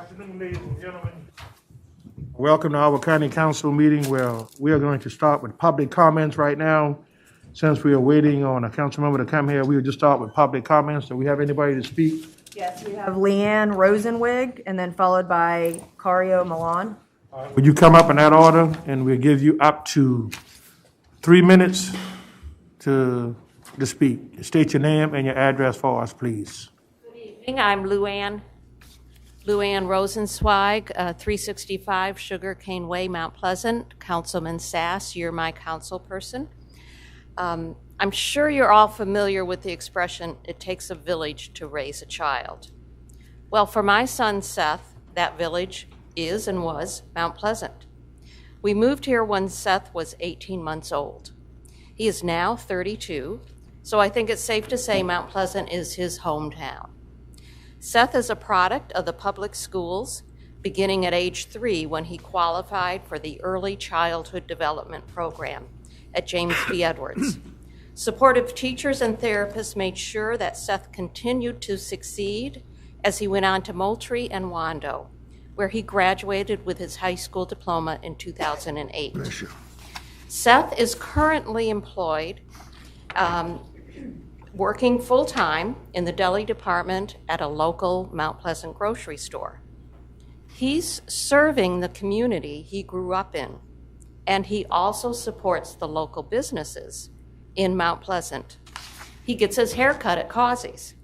Afternoon, ladies and gentlemen. Welcome to our county council meeting where we are going to start with public comments right now. Since we are waiting on a council member to come here, we will just start with public comments. Do we have anybody to speak? Yes, we have Leanne Rosenwig, and then followed by Cario Milan. Would you come up in that order, and we'll give you up to 3 minutes to speak. State your name and your address for us, please. Good evening. I'm Luann Rosenzweig, 365 Sugarcane Way, Mount Pleasant. Councilman Sass, you're my council person. I'm sure you're all familiar with the expression, it takes a village to raise a child. Well, for my son Seth, that village is and was Mount Pleasant. We moved here when Seth was 18 months old. He is now 32, so I think it's safe to say Mount Pleasant is his hometown. Seth is a product of the public schools, beginning at age 3 when he qualified for the Early Childhood Development Program at James B. Edwards. Supportive teachers and therapists made sure that Seth continued to succeed as he went on to Moultrie and Wando, where he graduated with his high school diploma in 2008. Bless you. Seth is currently employed working full-time in the deli department at a local Mount Pleasant grocery store. He's serving the community he grew up in, and he also supports the local businesses in Mount Pleasant. He gets his hair cut at Causey's.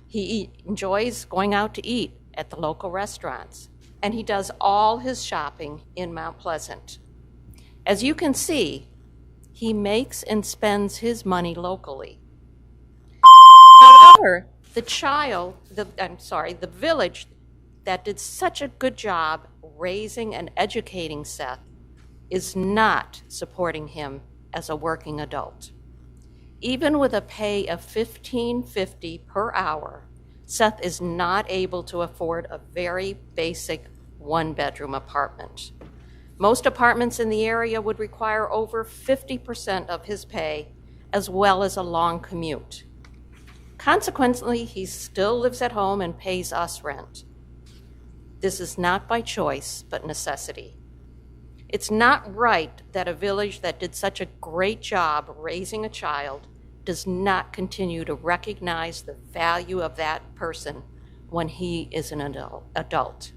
He enjoys going out to eat at the local restaurants, and he does all his shopping in Mount Pleasant. As you can see, he makes and spends his money locally. However, the village that did such a good job raising and educating Seth is not supporting him as a working adult. Even with a pay of $15.50 per hour, Seth is not able to afford a very basic one-bedroom apartment. Most apartments in the area would require over 50% of his pay, as well as a long commute. Consequently, he still lives at home and pays us rent. This is not by choice, but necessity. It's not right that a village that did such a great job raising a child does not continue to recognize the value of that person when he is an adult.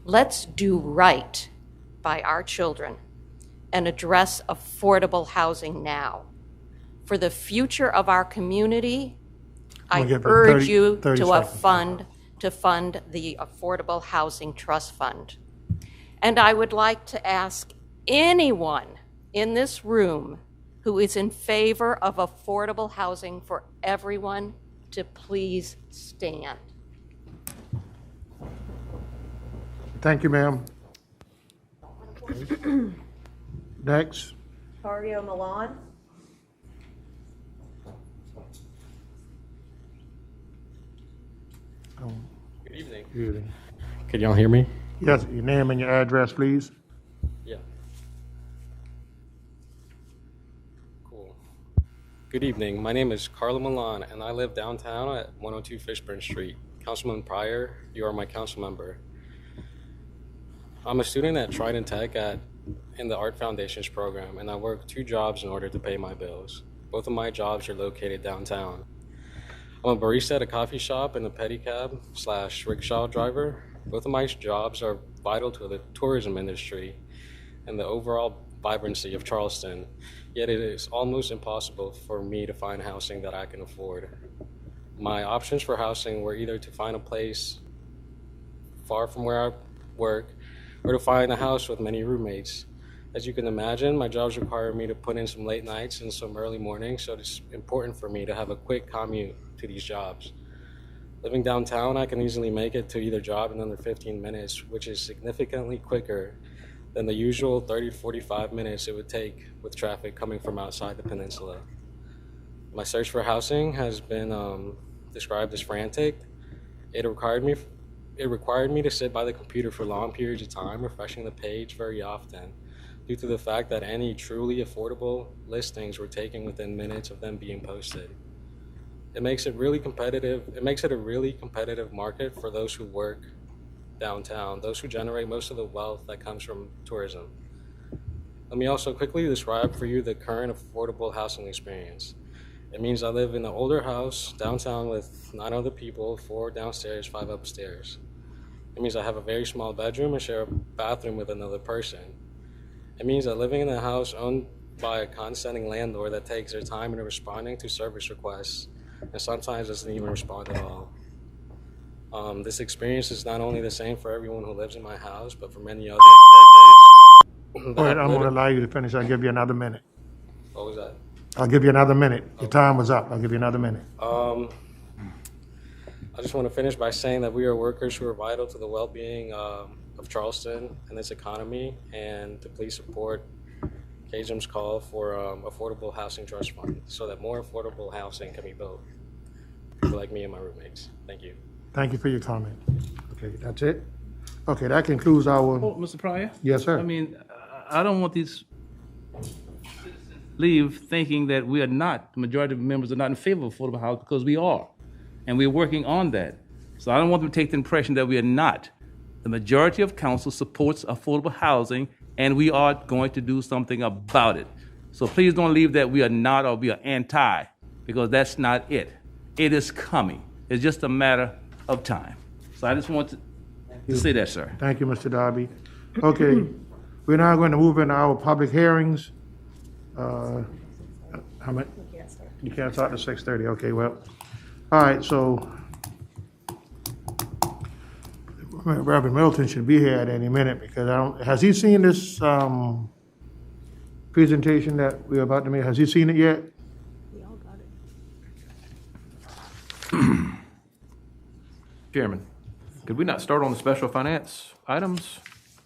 Let's do right by our children and address affordable housing now. For the future of our community, I urge you to fund the Affordable Housing Trust Fund. And I would like to ask anyone in this room who is in favor of affordable housing for everyone to please stand. Thank you, ma'am. Next. Cario Milan. Good evening. Good evening. Can y'all hear me? Yes, your name and your address, please. Yeah. Cool. Good evening. My name is Carlo Milan, and I live downtown at 102 Fishburne Street. Councilman Pryor, you are my council member. I'm a student at Trident Tech in the Art Foundations program, and I work 2 jobs in order to pay my bills. Both of my jobs are located downtown. I'm a barista at a coffee shop and a pedicab/rickshaw driver. Both of my jobs are vital to the tourism industry and the overall vibrancy of Charleston, yet it is almost impossible for me to find housing that I can afford. My options for housing were either to find a place far from where I work or to find a house with many roommates. As you can imagine, my jobs require me to put in some late nights and some early mornings, so it's important for me to have a quick commute to these jobs. Living downtown, I can easily make it to either job in under 15 minutes, which is significantly quicker than the usual 30 to 45 minutes it would take with traffic coming from outside the peninsula. My search for housing has been described as frantic. It required me to sit by the computer for long periods of time, refreshing the page very often, due to the fact that any truly affordable listings were taken within minutes of them being posted. It makes it a really competitive market for those who work downtown, those who generate most of the wealth that comes from tourism. Let me also quickly describe for you the current affordable housing experience. It means I live in an older house downtown with 9 other people, 4 downstairs, 5 upstairs. It means I have a very small bedroom and share a bathroom with another person. It means that living in a house owned by a condescending landlord that takes their time in responding to service requests and sometimes doesn't even respond at all. This experience is not only the same for everyone who lives in my house, but for many other decades. Go ahead, I'm gonna allow you to finish. I'll give you another minute. What was that? I'll give you another minute. Your time was up. I'll give you another minute. I just want to finish by saying that we are workers who are vital to the well-being of Charleston and its economy, and to please support KJM's call for affordable housing trust fund so that more affordable housing can be built for people like me and my roommates. Thank you. Thank you for your comment. Okay, that's it? Okay, that concludes our, Oh, Mr. Pryor? yes, sir. I mean, I don't want these leave thinking that we are not, the majority of members are not in favor of affordable housing, because we are. And we're working on that. So I don't want them to take the impression that we are not. The majority of council supports affordable housing, and we are going to do something about it. So please don't leave that we are not or we are anti, because that's not it. It is coming. It's just a matter of time. So I just want to say that, sir. Thank you, Mr. Darby. Okay, we're now going to move into our public hearings. How much? You can't start at 6:30, okay, well, all right, so Reverend Milton should be here at any minute, because has he seen this, presentation that we're about to make? Has he seen it yet? Chairman, could we not start on the special finance items?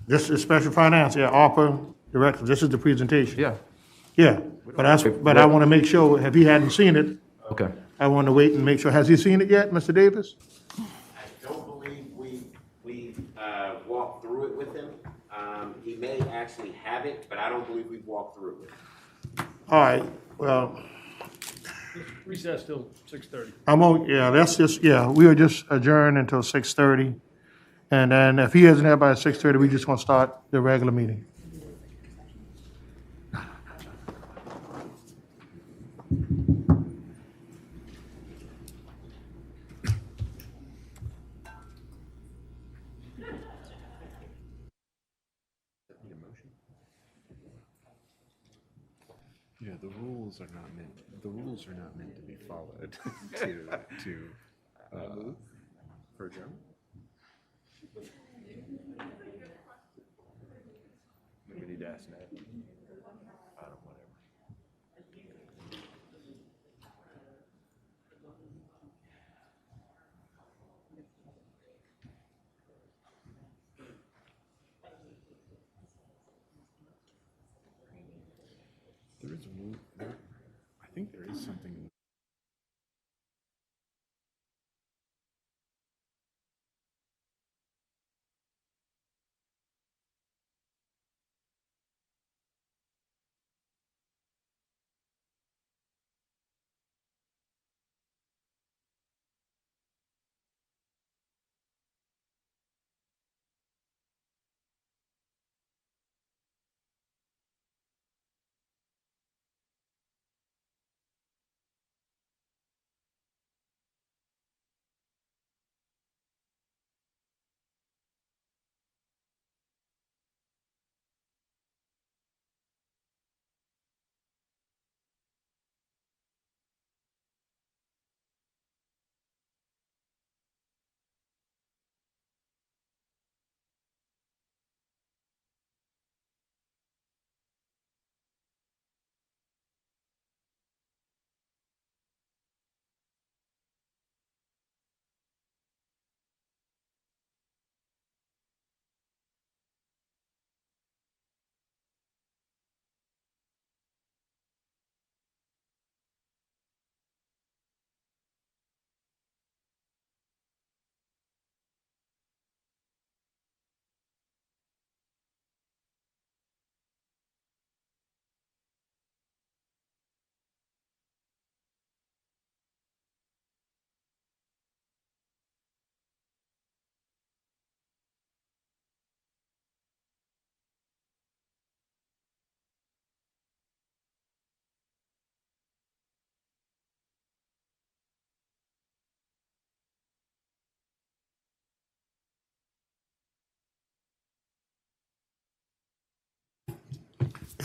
This is special finance, yeah, Arpa director, this is the presentation. Yeah. Yeah, but I want to make sure, if he hadn't seen it, Okay. I want to wait and make sure. Has he seen it yet, Mr. Davis? I don't believe we walked through it with him. He may actually have it, but I don't believe we've walked through it with him. All right, well, Recess till 6:30. we'll just adjourn until 6:30. And then if he isn't here by 6:30, we just gonna start the regular meeting. Yeah, the rules are not meant to be followed for adjournment. We need to ask Ned. I don't, whatever. There is a rule, I think there is something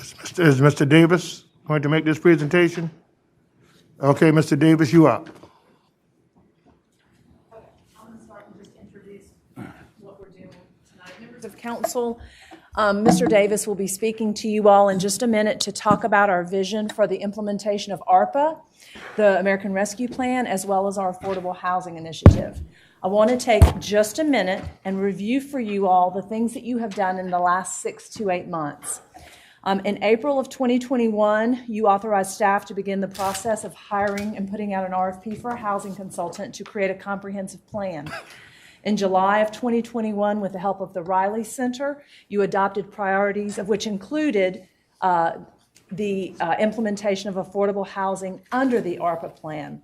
Is Mr. Davis going to make this presentation? Okay, Mr. Davis, you up. I'm going to start and just introduce what we're doing tonight. Members of council, Mr. Davis will be speaking to you all in just a minute to talk about our vision for the implementation of ARPA, the American Rescue Plan, as well as our affordable housing initiative. I want to take just a minute and review for you all the things that you have done in the last 6 to 8 months. In April of 2021, you authorized staff to begin the process of hiring and putting out an RFP for a housing consultant to create a comprehensive plan. In July of 2021, with the help of the Riley Center, you adopted priorities of which included the implementation of affordable housing under the ARPA plan.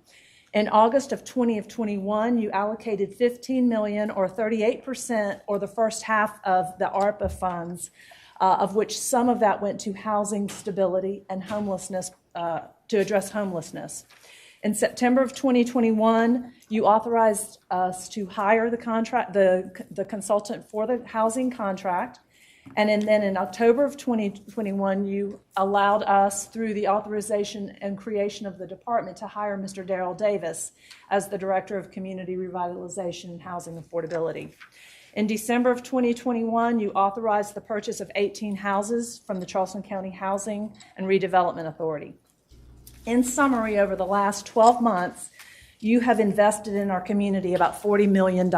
In August of 2021, you allocated $15 million or 38% or the first half of the ARPA funds, of which some of that went to housing stability and homelessness, to address homelessness. In September of 2021, you authorized us to hire the consultant for the housing contract. And then in October of 2021, you allowed us, through the authorization and creation of the department, to hire Mr. Darrell Davis as the Director of Community Revitalization and Housing Affordability. In December of 2021, you authorized the purchase of 18 houses from the Charleston County Housing and Redevelopment Authority. In summary, over the last 12 months, you have invested in our community about $40 million.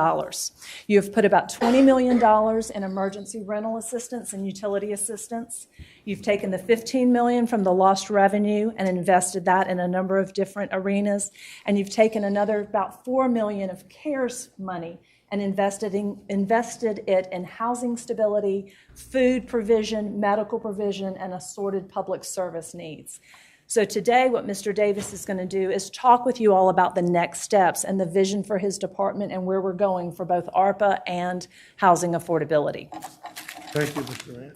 You have put about $20 million in emergency rental assistance and utility assistance. You've taken the $15 million from the lost revenue and invested that in a number of different arenas. And you've taken another about $4 million of CARES money and invested it in housing stability, food provision, medical provision, and assorted public service needs. So today, what Mr. Davis is going to do is talk with you all about the next steps and the vision for his department and where we're going for both ARPA and housing affordability. Thank you, Mr. Rand.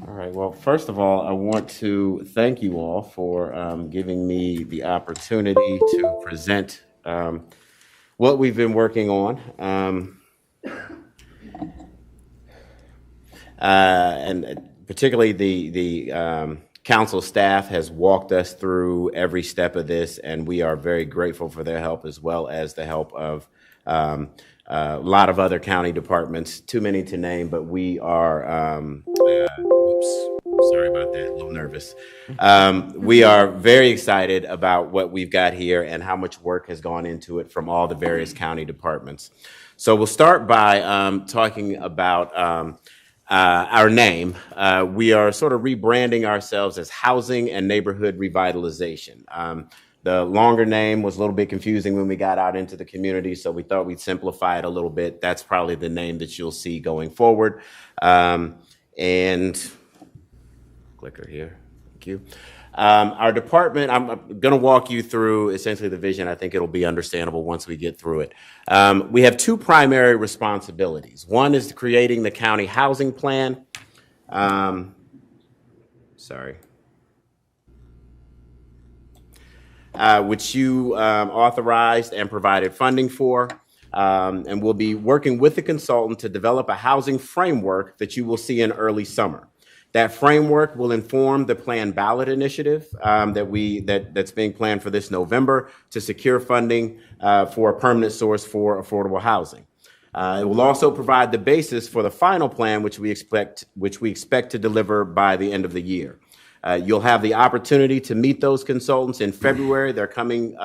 All right, well, first of all, I want to thank you all for giving me the opportunity to present what we've been working on. And particularly the council staff has walked us through every step of this, and we are very grateful for their help, as well as the help of a lot of other county departments, too many to name, but we are, sorry about that, a little nervous. We are very excited about what we've got here and how much work has gone into it from all the various county departments. So we'll start by talking about our name. We are sort of rebranding ourselves as Housing and Neighborhood Revitalization. The longer name was a little bit confusing when we got out into the community, so we thought we'd simplify it a little bit. That's probably the name that you'll see going forward. And clicker here, thank you. Our department, I'm going to walk you through essentially the vision. I think it'll be understandable once we get through it. We have two primary responsibilities. One is creating the county housing plan. Which you authorized and provided funding for. And we'll be working with the consultant to develop a housing framework that you will see in early summer. That framework will inform the planned ballot initiative that's being planned for this November to secure funding for a permanent source for affordable housing. It will also provide the basis for the final plan, which we expect to deliver by the end of the year. You'll have the opportunity to meet those consultants in February. They're coming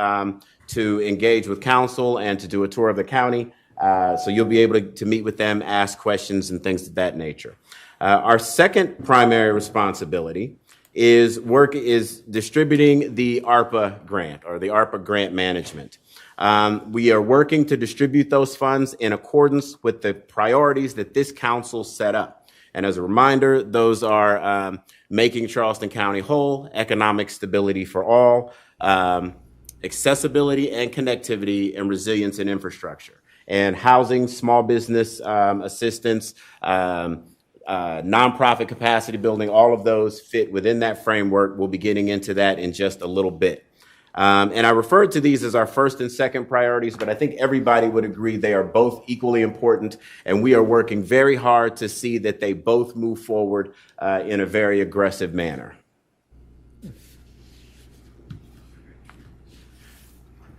to engage with council and to do a tour of the county. So you'll be able to meet with them, ask questions, and things of that nature. Our second primary responsibility is distributing the ARPA grant, or the ARPA grant management. We are working to distribute those funds in accordance with the priorities that this council set up. And as a reminder, those are making Charleston County whole, economic stability for all, accessibility and connectivity, and resilience and infrastructure, and housing, small business assistance, nonprofit capacity building. All of those fit within that framework. We'll be getting into that in just a little bit. And I referred to these as our first and second priorities, but I think everybody would agree they are both equally important, and we are working very hard to see that they both move forward in a very aggressive manner.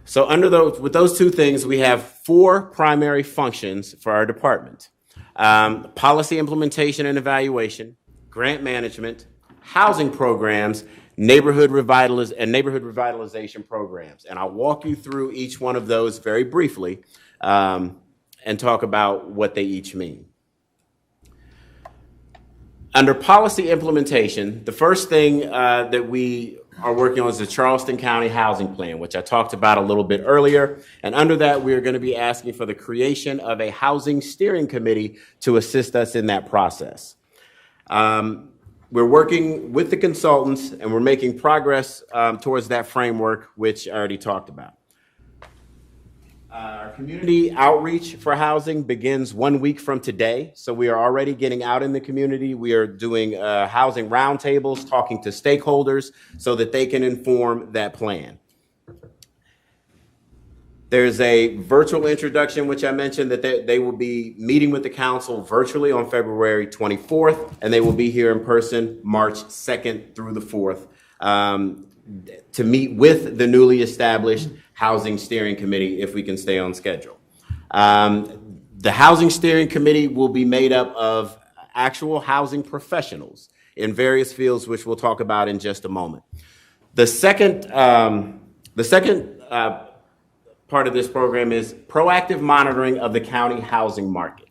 So with those two things, we have 4 primary functions for our department: policy implementation and evaluation, grant management, housing programs, neighborhood revitalization programs. And I'll walk you through each one of those very briefly and talk about what they each mean. Under policy implementation, the first thing that we are working on is the Charleston County Housing Plan, which I talked about a little bit earlier. And under that, we are going to be asking for the creation of a housing steering committee to assist us in that process. We're working with the consultants, and we're making progress towards that framework, which I already talked about. Our community outreach for housing begins 1 week from today, so we are already getting out in the community. We are doing housing roundtables, talking to stakeholders so that they can inform that plan. There's a virtual introduction, which I mentioned, that they will be meeting with the council virtually on February 24th, and they will be here in person March 2nd through the 4th to meet with the newly established Housing Steering Committee if we can stay on schedule. The Housing Steering Committee will be made up of actual housing professionals in various fields, which we'll talk about in just a moment. The second part of this program is proactive monitoring of the county housing market.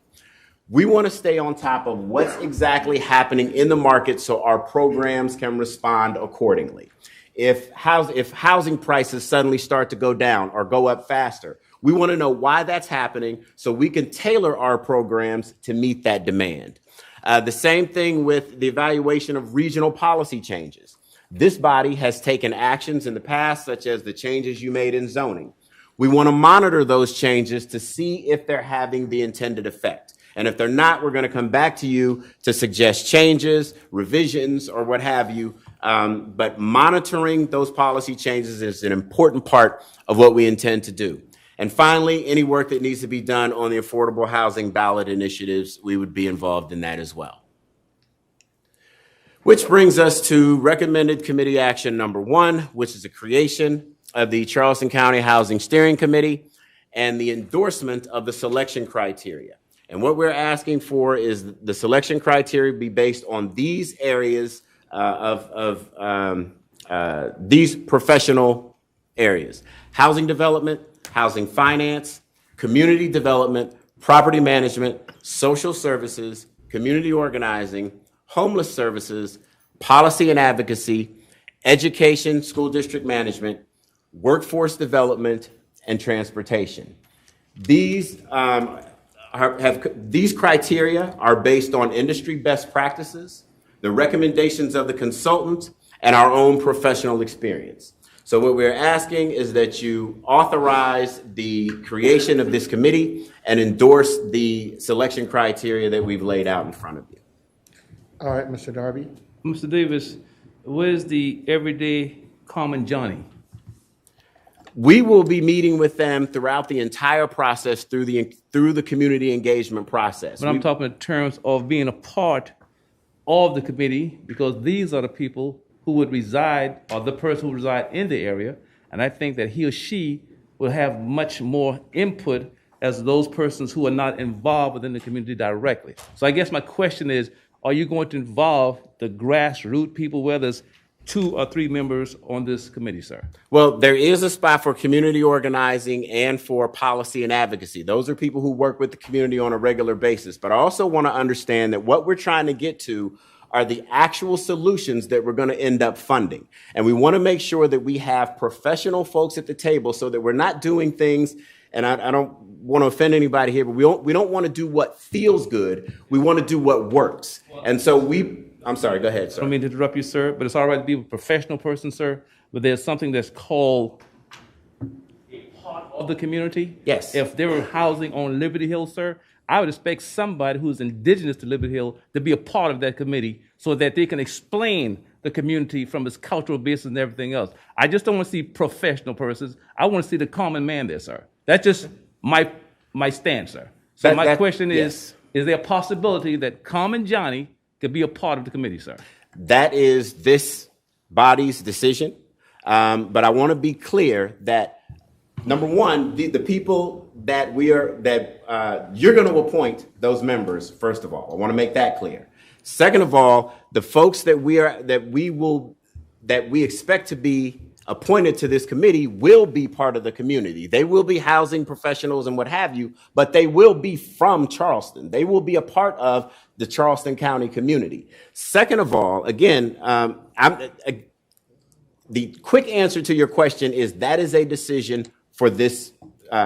We want to stay on top of what's exactly happening in the market so our programs can respond accordingly. If housing prices suddenly start to go down or go up faster, we want to know why that's happening so we can tailor our programs to meet that demand. The same thing with the evaluation of regional policy changes. This body has taken actions in the past, such as the changes you made in zoning. We want to monitor those changes to see if they're having the intended effect. And if they're not, we're going to come back to you to suggest changes, revisions, or what have you. But monitoring those policy changes is an important part of what we intend to do. And finally, any work that needs to be done on the affordable housing ballot initiatives, we would be involved in that as well. Which brings us to recommended committee action number 1, which is the creation of the Charleston County Housing Steering Committee and the endorsement of the selection criteria. And what we're asking for is the selection criteria be based on these areas these professional areas: housing development, housing finance, community development, property management, social services, community organizing, homeless services, policy and advocacy, education, school district management, workforce development, and transportation. These criteria are based on industry best practices, the recommendations of the consultant, and our own professional experience. So what we're asking is that you authorize the creation of this committee and endorse the selection criteria that we've laid out in front of you. All right, Mr. Darby. Mr. Davis, where's the everyday common Johnny? We will be meeting with them throughout the entire process through the community engagement process. But I'm talking in terms of being a part of the committee, because these are the people who would reside, or the person who reside in the area, and I think that he or she will have much more input as those persons who are not involved within the community directly. So I guess my question is, are you going to involve the grassroots people, whether it's 2 or 3 members on this committee, sir? Well, there is a spot for community organizing and for policy and advocacy. Those are people who work with the community on a regular basis. But I also want to understand that what we're trying to get to are the actual solutions that we're going to end up funding. And we want to make sure that we have professional folks at the table so that we're not doing things, and I don't want to offend anybody here, but we don't want to do what feels good. We want to do what works. And so I'm sorry, go ahead, sir. I don't mean to interrupt you, sir, but it's all right to be a professional person, sir, but there's something that's called a part of the community. Yes. If there were housing on Liberty Hill, sir, I would expect somebody who's indigenous to Liberty Hill to be a part of that committee so that they can explain the community from its cultural basis and everything else. I just don't want to see professional persons. I want to see the common man there, sir. That's just my stance, sir. So my question is there a possibility that Common Johnny could be a part of the committee, sir? That is this body's decision. But I want to be clear that, number one, the people that you're going to appoint those members, first of all. I want to make that clear. Second of all, the folks that we expect to be appointed to this committee will be part of the community. They will be housing professionals and what have you, but they will be from Charleston. They will be a part of the Charleston County community. Second of all, again, the quick answer to your question is that is a decision for this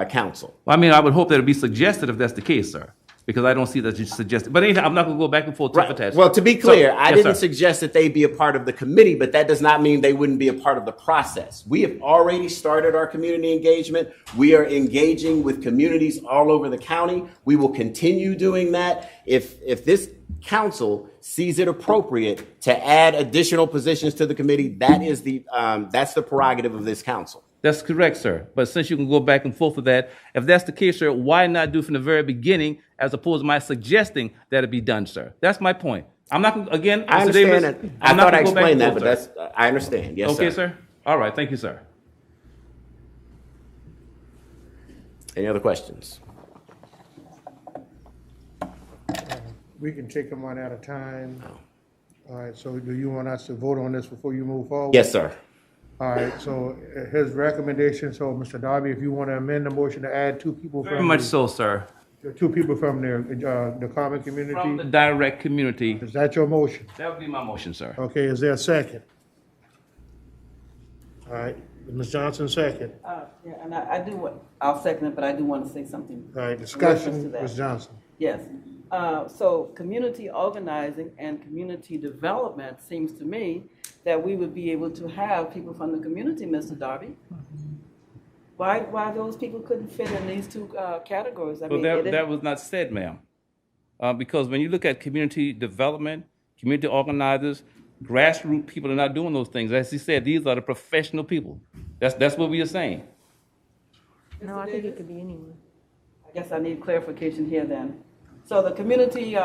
council. Well, I mean, I would hope that it would be suggested if that's the case, sir, because I don't see that you suggested. But anyhow, I'm not going to go back and forth. Right. Well, to be clear, I didn't sir. suggest that they be a part of the committee, but that does not mean they wouldn't be a part of the process. We have already started our community engagement. We are engaging with communities all over the county. We will continue doing that. If this council sees it appropriate to add additional positions to the committee, that's the prerogative of this council. That's correct, sir. But since you can go back and forth with that, if that's the case, sir, why not do it from the very beginning as opposed to my suggesting that it be done, sir? That's my point. I'm not, again, I Mr. understand Davis, that. I'm I not thought I gonna go back explained and that, forth, but I understand. Yes, okay, sir. All right. Thank you, sir. Any other questions? We can take them one at a time. All right, so do you want us to vote on this before you move forward? Yes, sir. All right, so his recommendation, so Mr. Darby, if you want to amend the motion to add two people from. Very much so, sir. Two people from the common community. From the direct community. Is that your motion? That would be my motion, sir. Okay, is there a second? All right, Ms. Johnson, second. Yeah, and I'll second it, but I do want to say something. All right, in reference to discussion, that. Ms. Johnson. Yes. So community organizing and community development seems to me that we would be able to have people from the community, Mr. Darby. Why those people couldn't fit in these two categories? I Well, mean, that was not said, ma'am. Because when you look at community development, community organizers, grassroots people are not doing those things. As he said, these are the professional people. That's what we are saying. No, I think it could be anyone. I guess I need clarification here then. So the community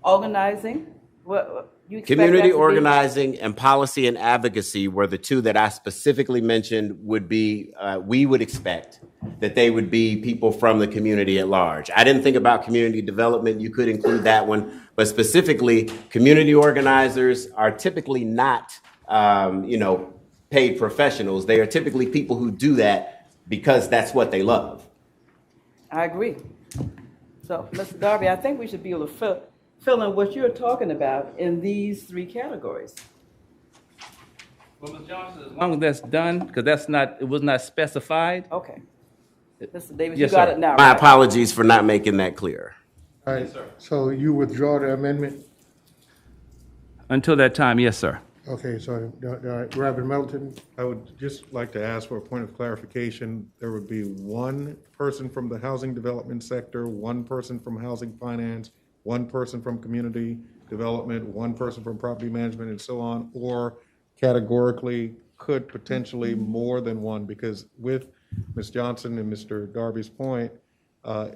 organizing, what you expect Community that to be? organizing and policy and advocacy were the two that I specifically mentioned would be, we would expect that they would be people from the community at large. I didn't think about community development. You could include that one, but specifically community organizers are typically not, paid professionals. They are typically people who do that because that's what they love. I agree. So, Mr. Darby, I think we should be able to fill in what you're talking about in these three categories. Well, Ms. Johnson, as long as that's done, because it was not specified. Okay. Mr. Davis, Yes, you got sir. it now, My right? apologies for not making that clear. All right, so you withdraw the amendment? Until that time, yes, sir. Okay, so, Reverend Melton, I would just like to ask for a point of clarification. There would be one person from the housing development sector, one person from housing finance, one person from community development, one person from property management, and so on, or categorically could potentially more than one, because with Ms. Johnson and Mr. Darby's point,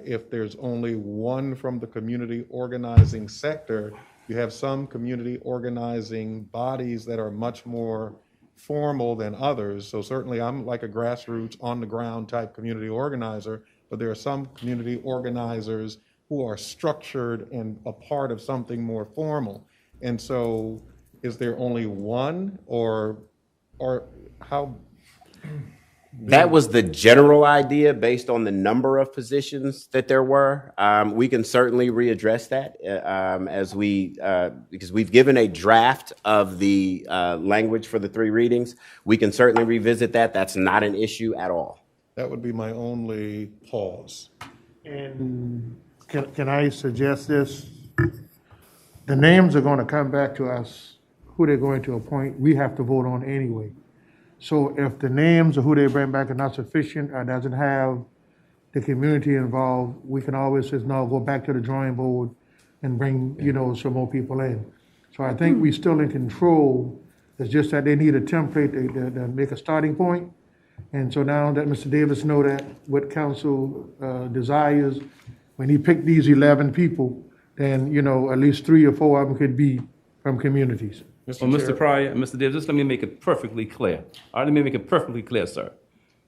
if there's only one from the community organizing sector, you have some community organizing bodies that are much more formal than others. So certainly I'm like a grassroots, on the ground type community organizer, but there are some community organizers who are structured and a part of something more formal. And so is there only one or how? That was the general idea based on the number of positions that there were. We can certainly readdress that because we've given a draft of the language for the three readings. We can certainly revisit that. That's not an issue at all. That would be my only pause. and can I suggest this? The names are going to come back to us, who they're going to appoint, we have to vote on anyway. So if the names of who they bring back are not sufficient or doesn't have the community involved, we can always say, no, go back to the drawing board and bring, some more people in. So I think we're still in control. It's just that they need a template to make a starting point. And so now that Mr. Davis know that what council desires, when he picked these 11 people, then, at least 3 or 4 of them could be from communities. Well, Mr. Pryor and Mr. Davis, just let me make it perfectly clear. All right, let me make it perfectly clear, sir.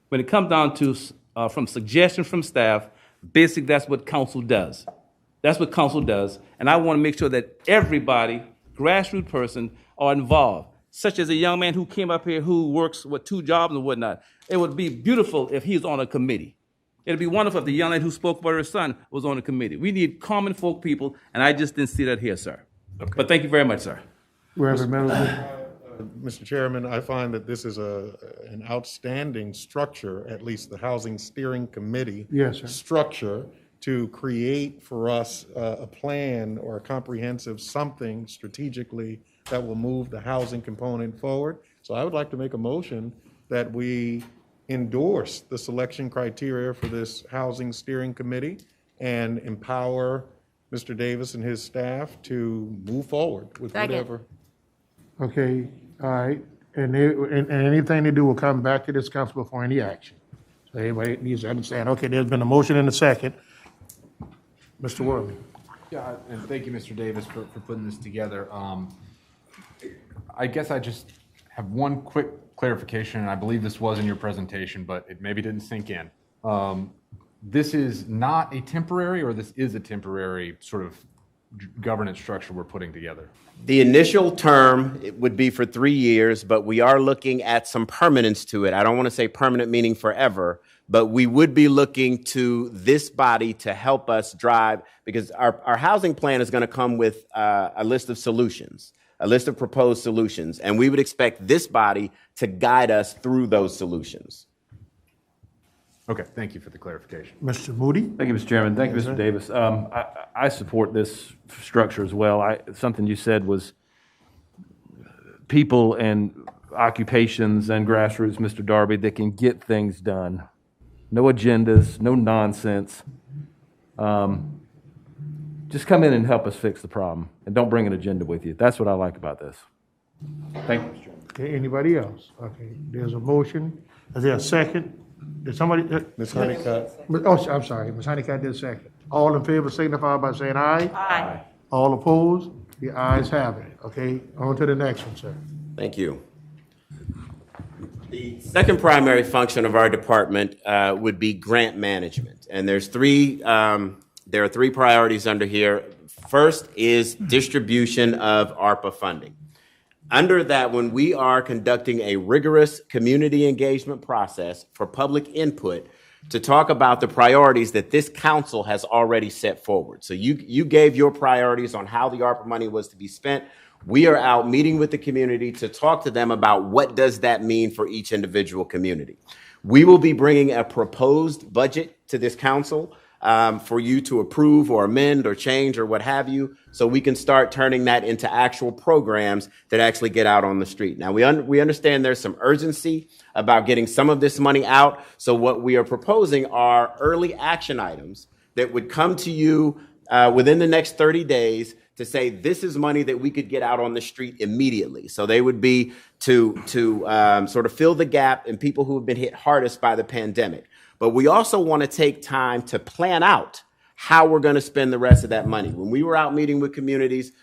When it comes down to from suggestion from staff, basically that's what council does. That's what council does. And I want to make sure that everybody, grassroots person, are involved, such as a young man who came up here who works with 2 jobs and whatnot. It would be beautiful if he's on a committee. It'd be wonderful if the young lady who spoke about her son was on a committee. We need common folk people, and I just didn't see that here, sir. Okay. But thank you very much, sir. Mr. Chairman, I find that this is an outstanding structure, at least the Housing Steering Committee structure, to create for us a plan or a comprehensive something strategically that will move the housing component forward. So I would like to make a motion that we endorse the selection criteria for this Housing Steering Committee and empower Mr. Davis and his staff to move forward with whatever. Okay, all right. And anything they do will come back to this council before any action. So everybody needs to understand. Okay, there's been a motion and a second. Mr. Worley. Yeah, and thank you, Mr. Davis, for putting this together. I guess I just have one quick clarification, and I believe this was in your presentation, but it maybe didn't sink in. This is not a temporary, or this is a temporary sort of governance structure we're putting together? The initial term would be for 3 years, but we are looking at some permanence to it. I don't want to say permanent meaning forever, but we would be looking to this body to help us drive, because our housing plan is going to come with a list of solutions, a list of proposed solutions, and we would expect this body to guide us through those solutions. Okay, thank you for the clarification. Mr. Moody? Thank you, Mr. Chairman. Thank you, Mr. Davis. I support this structure as well. Something you said was people and occupations and grassroots, Mr. Darby, that can get things done. No agendas, no nonsense. Just come in and help us fix the problem, and don't bring an agenda with you. That's what I like about this. Thank you, Mr. Chairman. Okay, anybody else? Okay, there's a motion. Is there a second? Did somebody? Ms. Honeycutt. Oh, I'm sorry, Ms. Honeycutt did second. All in favor signify by saying aye. Aye. All opposed? The ayes have it. Okay, on to the next one, sir. Thank you. The second primary function of our department would be grant management, and there are 3 priorities under here. First is distribution of ARPA funding. Under that, when we are conducting a rigorous community engagement process for public input to talk about the priorities that this council has already set forward. So you gave your priorities on how the ARPA money was to be spent. We are out meeting with the community to talk to them about what does that mean for each individual community. We will be bringing a proposed budget to this council for you to approve or amend or change or what have you, so we can start turning that into actual programs that actually get out on the street. Now, we understand there's some urgency about getting some of this money out, so what we are proposing are early action items that would come to you within the next 30 days to say this is money that we could get out on the street immediately. So they would be to sort of fill the gap in people who have been hit hardest by the pandemic. But we also want to take time to plan out how we're going to spend the rest of that money. When we were out meeting with communities,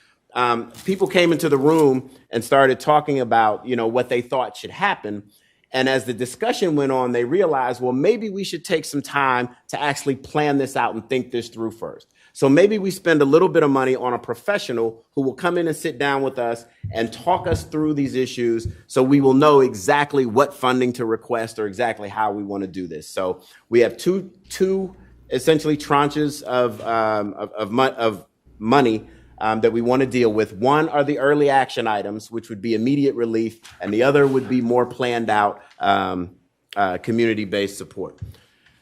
people came into the room and started talking about, what they thought should happen. And as the discussion went on, they realized, well, maybe we should take some time to actually plan this out and think this through first. So maybe we spend a little bit of money on a professional who will come in and sit down with us and talk us through these issues, so we will know exactly what funding to request or exactly how we want to do this. So we have two essentially tranches of money that we want to deal with. One are the early action items, which would be immediate relief, and the other would be more planned out community-based support.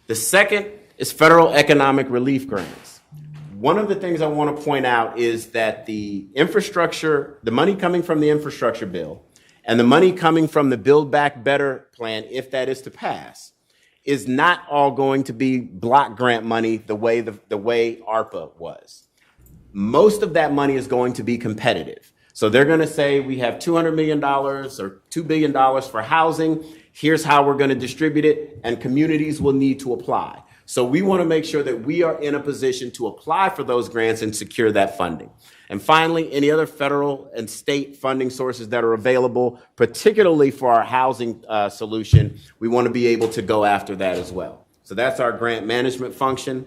The second is federal economic relief grants. One of the things I want to point out is that the money coming from the infrastructure bill and the money coming from the Build Back Better plan, if that is to pass, is not all going to be block grant money the way ARPA was. Most of that money is going to be competitive. So they're going to say we have $200 million or $2 billion for housing. Here's how we're going to distribute it, and communities will need to apply. So we want to make sure that we are in a position to apply for those grants and secure that funding. And finally, any other federal and state funding sources that are available, particularly for our housing solution, we want to be able to go after that as well. So that's our grant management function.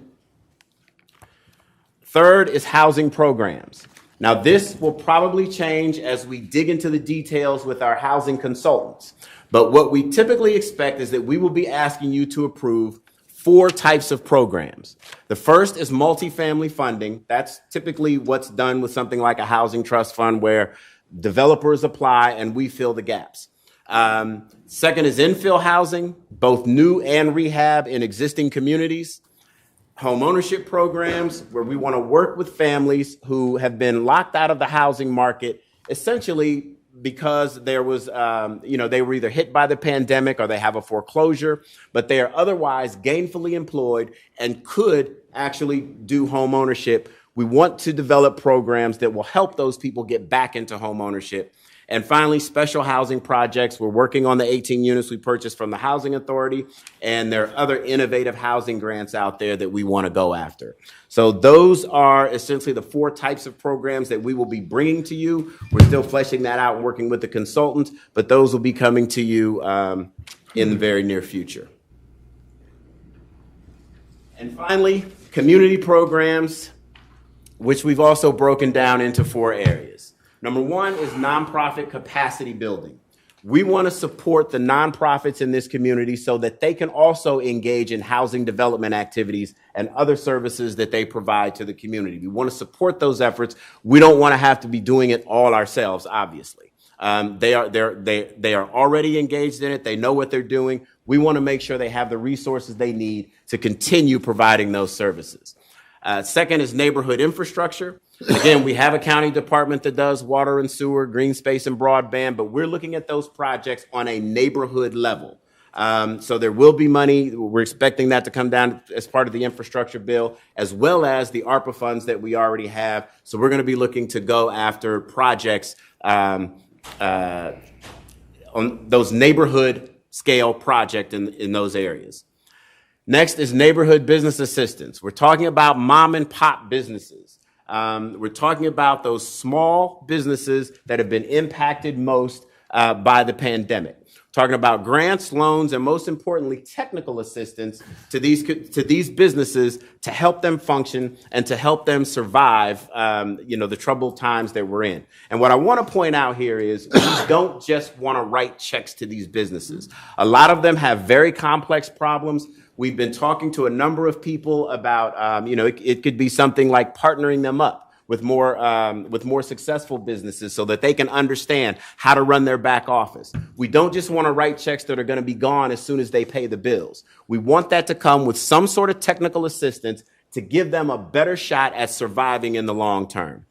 Third is housing programs. Now, this will probably change as we dig into the details with our housing consultants. But what we typically expect is that we will be asking you to approve 4 types of programs. The first is multifamily funding. That's typically what's done with something like a housing trust fund where developers apply and we fill the gaps. Second is infill housing, both new and rehab in existing communities. Home ownership programs where we want to work with families who have been locked out of the housing market, essentially because there was, they were either hit by the pandemic or they have a foreclosure, but they are otherwise gainfully employed and could actually do home ownership. We want to develop programs that will help those people get back into home ownership. And finally, special housing projects. We're working on the 18 units we purchased from the Housing Authority, and there are other innovative housing grants out there that we want to go after. So those are essentially the 4 types of programs that we will be bringing to you. We're still fleshing that out and working with the consultants, but those will be coming to you in the very near future. And finally, community programs, which we've also broken down into 4 areas. Number 1 is nonprofit capacity building. We want to support the nonprofits in this community so that they can also engage in housing development activities and other services that they provide to the community. We want to support those efforts. We don't want to have to be doing it all ourselves, obviously. They are already engaged in it. They know what they're doing. We want to make sure they have the resources they need to continue providing those services. Second is neighborhood infrastructure. Again, we have a county department that does water and sewer, green space and broadband, but we're looking at those projects on a neighborhood level. So there will be money. We're expecting that to come down as part of the infrastructure bill, as well as the Arpa funds that we already have. So we're going to be looking to go after projects on those neighborhood scale projects in those areas. Next is neighborhood business assistance. We're talking about mom and pop businesses. We're talking about those small businesses that have been impacted most by the pandemic. Talking about grants, loans, and most importantly, technical assistance to these businesses to help them function and to help them survive, the troubled times that we're in. And what I want to point out here is we don't just want to write checks to these businesses. A lot of them have very complex problems. We've been talking to a number of people about, it could be something like partnering them up with more successful businesses so that they can understand how to run their back office. We don't just want to write checks that are going to be gone as soon as they pay the bills. We want that to come with some sort of technical assistance to give them a better shot at surviving in the long term.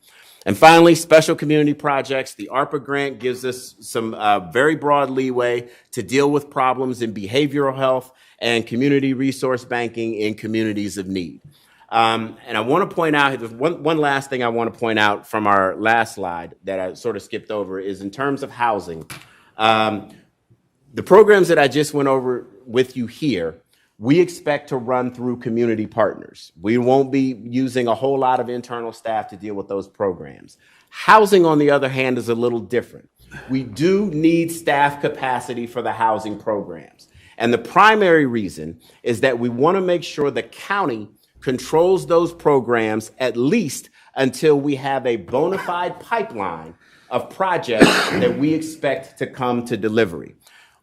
And finally, special community projects. The Arpa grant gives us some very broad leeway to deal with problems in behavioral health and community resource banking in communities of need. And I want to point out, one last thing I want to point out from our last slide that I sort of skipped over is in terms of housing. The programs that I just went over with you here, we expect to run through community partners. We won't be using a whole lot of internal staff to deal with those programs. Housing, on the other hand, is a little different. We do need staff capacity for the housing programs. And the primary reason is that we want to make sure the county controls those programs at least until we have a bona fide pipeline of projects that we expect to come to delivery.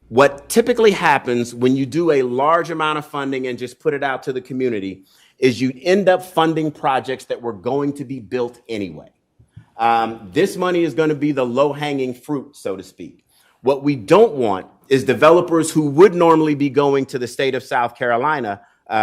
What typically happens when you do a large amount of funding and just put it out to the community is you end up funding projects that were going to be built anyway. This money is going to be the low-hanging fruit, so to speak. What we don't want is developers who would normally be going to the state of South Carolina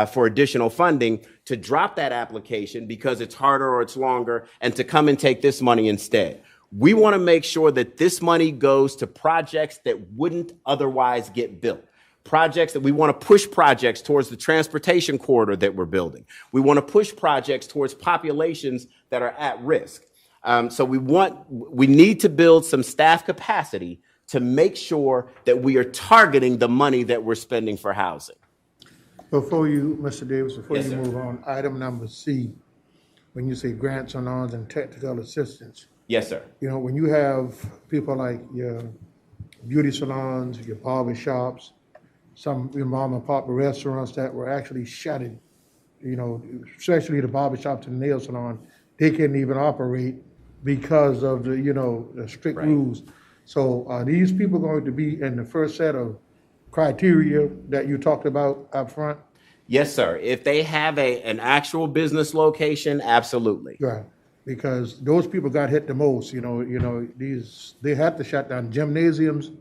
for additional funding to drop that application because it's harder or it's longer and to come and take this money instead. We want to make sure that this money goes to projects that wouldn't otherwise get built. Projects that we want to push projects towards the transportation corridor that we're building. We want to push projects towards populations that are at risk. So we need to build some staff capacity to make sure that we are targeting the money that we're spending for housing. Before you, Mr. Davis, before Yes, you sir. move on, item number C, when you say grants and loans and technical assistance, Yes, sir. you know, when you have people like your beauty salons, your barber shops, some your mom and pop restaurants that were actually shutting, you know, especially the barber shops and nail salon, they couldn't even operate because of the, you know, the strict rules. So are these people going to be in the first set of criteria that you talked about up front? Yes, sir. If they have an actual business location, absolutely. Right, because those people got hit the most, they had to shut down gymnasiums.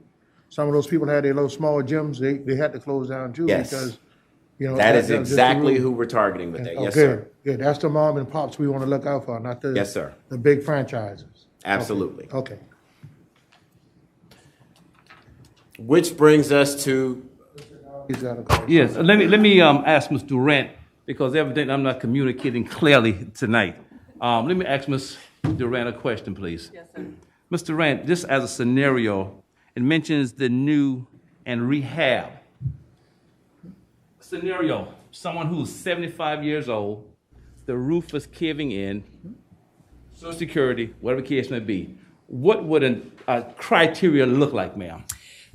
Some of those people had their little small gyms, they had to close down too. Yes. Because, That is was just the exactly rule. who we're targeting with that. Oh, Yes, good, sir. good. That's the mom and pops we want to look out for, not the Yes, sir. the big franchises. Absolutely. Okay. Which brings us to, He's got a question. Yes, let me ask Ms. Durant, because evidently I'm not communicating clearly tonight. Let me ask Ms. Durant a question, please. Yes, sir. Ms. Durant, just as a scenario, it mentions the new and rehab. Scenario, someone who's 75 years old, the roof is caving in, Social Security, whatever the case may be. What would a criteria look like, ma'am?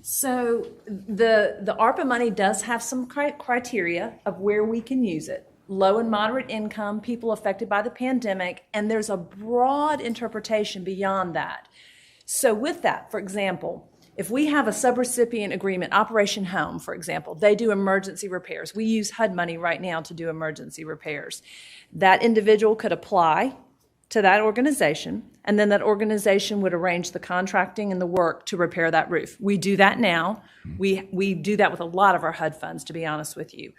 So the ARPA money does have some criteria of where we can use it. Low and moderate income, people affected by the pandemic, and there's a broad interpretation beyond that. So with that, for example, if we have a subrecipient agreement, Operation Home, for example, they do emergency repairs. We use HUD money right now to do emergency repairs. That individual could apply to that organization, and then that organization would arrange the contracting and the work to repair that roof. We do that now. We do that with a lot of our HUD funds, to be honest with you.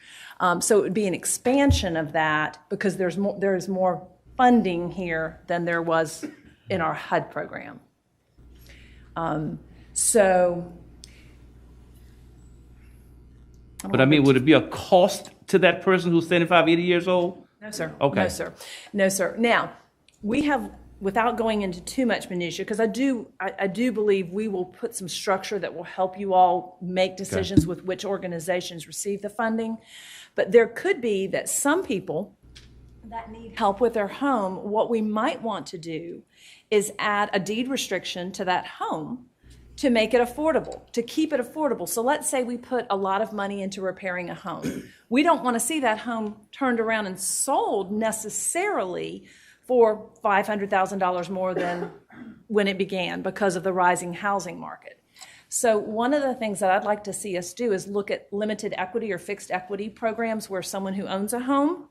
So it would be an expansion of that because there is more funding here than there was in our HUD program. But I mean, would it be a cost to that person who's 75, 80 years old? No, sir. Okay. No, sir. No, sir. Now, we have, without going into too much minutia, because I do believe we will put some structure that will help you all make decisions with which organizations receive the funding. But there could be that some people that need help with their home, what we might want to do is add a deed restriction to that home to make it affordable, to keep it affordable. So let's say we put a lot of money into repairing a home. We don't want to see that home turned around and sold necessarily for $500,000 more than when it began because of the rising housing market. So one of the things that I'd like to see us do is look at limited equity or fixed equity programs where someone who owns a home,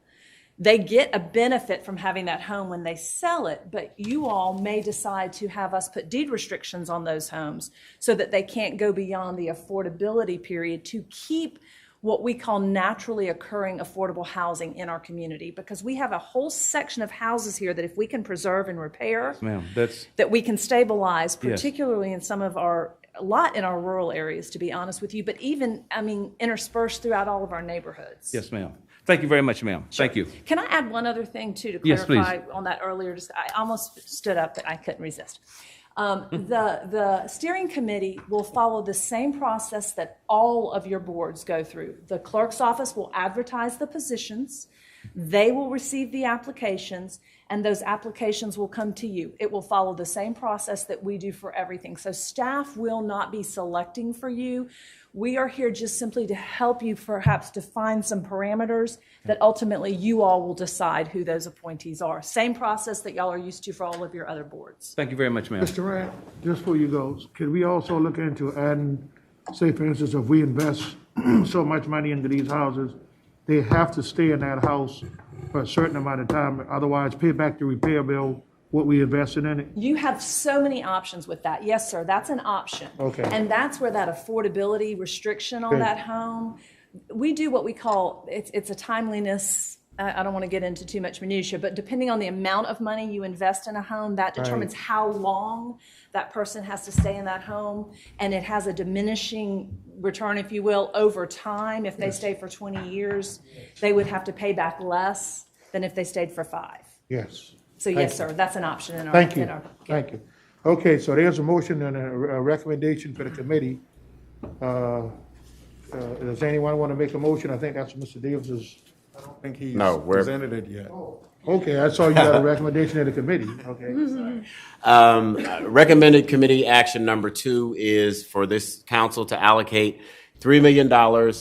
they get a benefit from having that home when they sell it, but you all may decide to have us put deed restrictions on those homes so that they can't go beyond the affordability period to keep what we call naturally occurring affordable housing in our community, because we have a whole section of houses here that if we can preserve and repair, Ma'am, that we can stabilize, Yes. particularly in some of a lot in our rural areas, to be honest with you, but even, interspersed throughout all of our neighborhoods. Yes, ma'am. Thank you very much, ma'am. Thank you. Can I add one other thing, too, to Yes, clarify please. on that earlier? I almost stood up, but I couldn't resist. The steering committee will follow the same process that all of your boards go through. The clerk's office will advertise the positions. They will receive the applications, and those applications will come to you. It will follow the same process that we do for everything. So staff will not be selecting for you. We are here just simply to help you perhaps define some parameters that ultimately you all will decide who those appointees are. Same process that y'all are used to for all of your other boards. Thank you very much, ma'am. Mr. Rand, just before you go, could we also look into adding, say, for instance, if we invest so much money into these houses, they have to stay in that house for a certain amount of time, otherwise pay back the repair bill, what we invested in it? You have so many options with that. Yes, sir, that's an option. Okay. And that's where that affordability restriction on Good. that home, we do what we call, it's a timeliness, I don't want to get into too much minutia, but depending on the amount of money you invest in a home, that determines how long that person has to stay in that home. And it has a diminishing return, if you will, over time. If they stay for 20 years, they would have to pay back less than if they stayed for 5. Yes. So yes, sir, that's an option in our. Thank you, in our- thank you. Okay, so there's a motion and a recommendation for the committee. Does anyone want to make a motion? I think that's Mr. Davis's. I don't think he's No, we're- presented it yet. Okay, I saw you got a recommendation of the committee, okay. Recommended committee action number 2 is for this council to allocate $3 million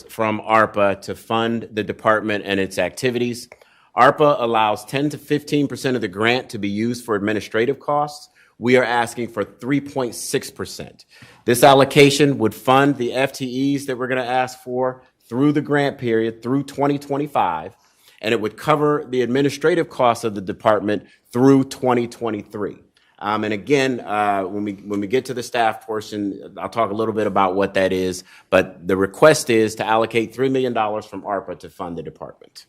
from ARPA to fund the department and its activities. ARPA allows 10 to 15% of the grant to be used for administrative costs. We are asking for 3.6%. This allocation would fund the FTEs that we're going to ask for through the grant period through 2025, and it would cover the administrative costs of the department through 2023. And again, when we get to the staff portion, I'll talk a little bit about what that is, but the request is to allocate $3 million from ARPA to fund the department.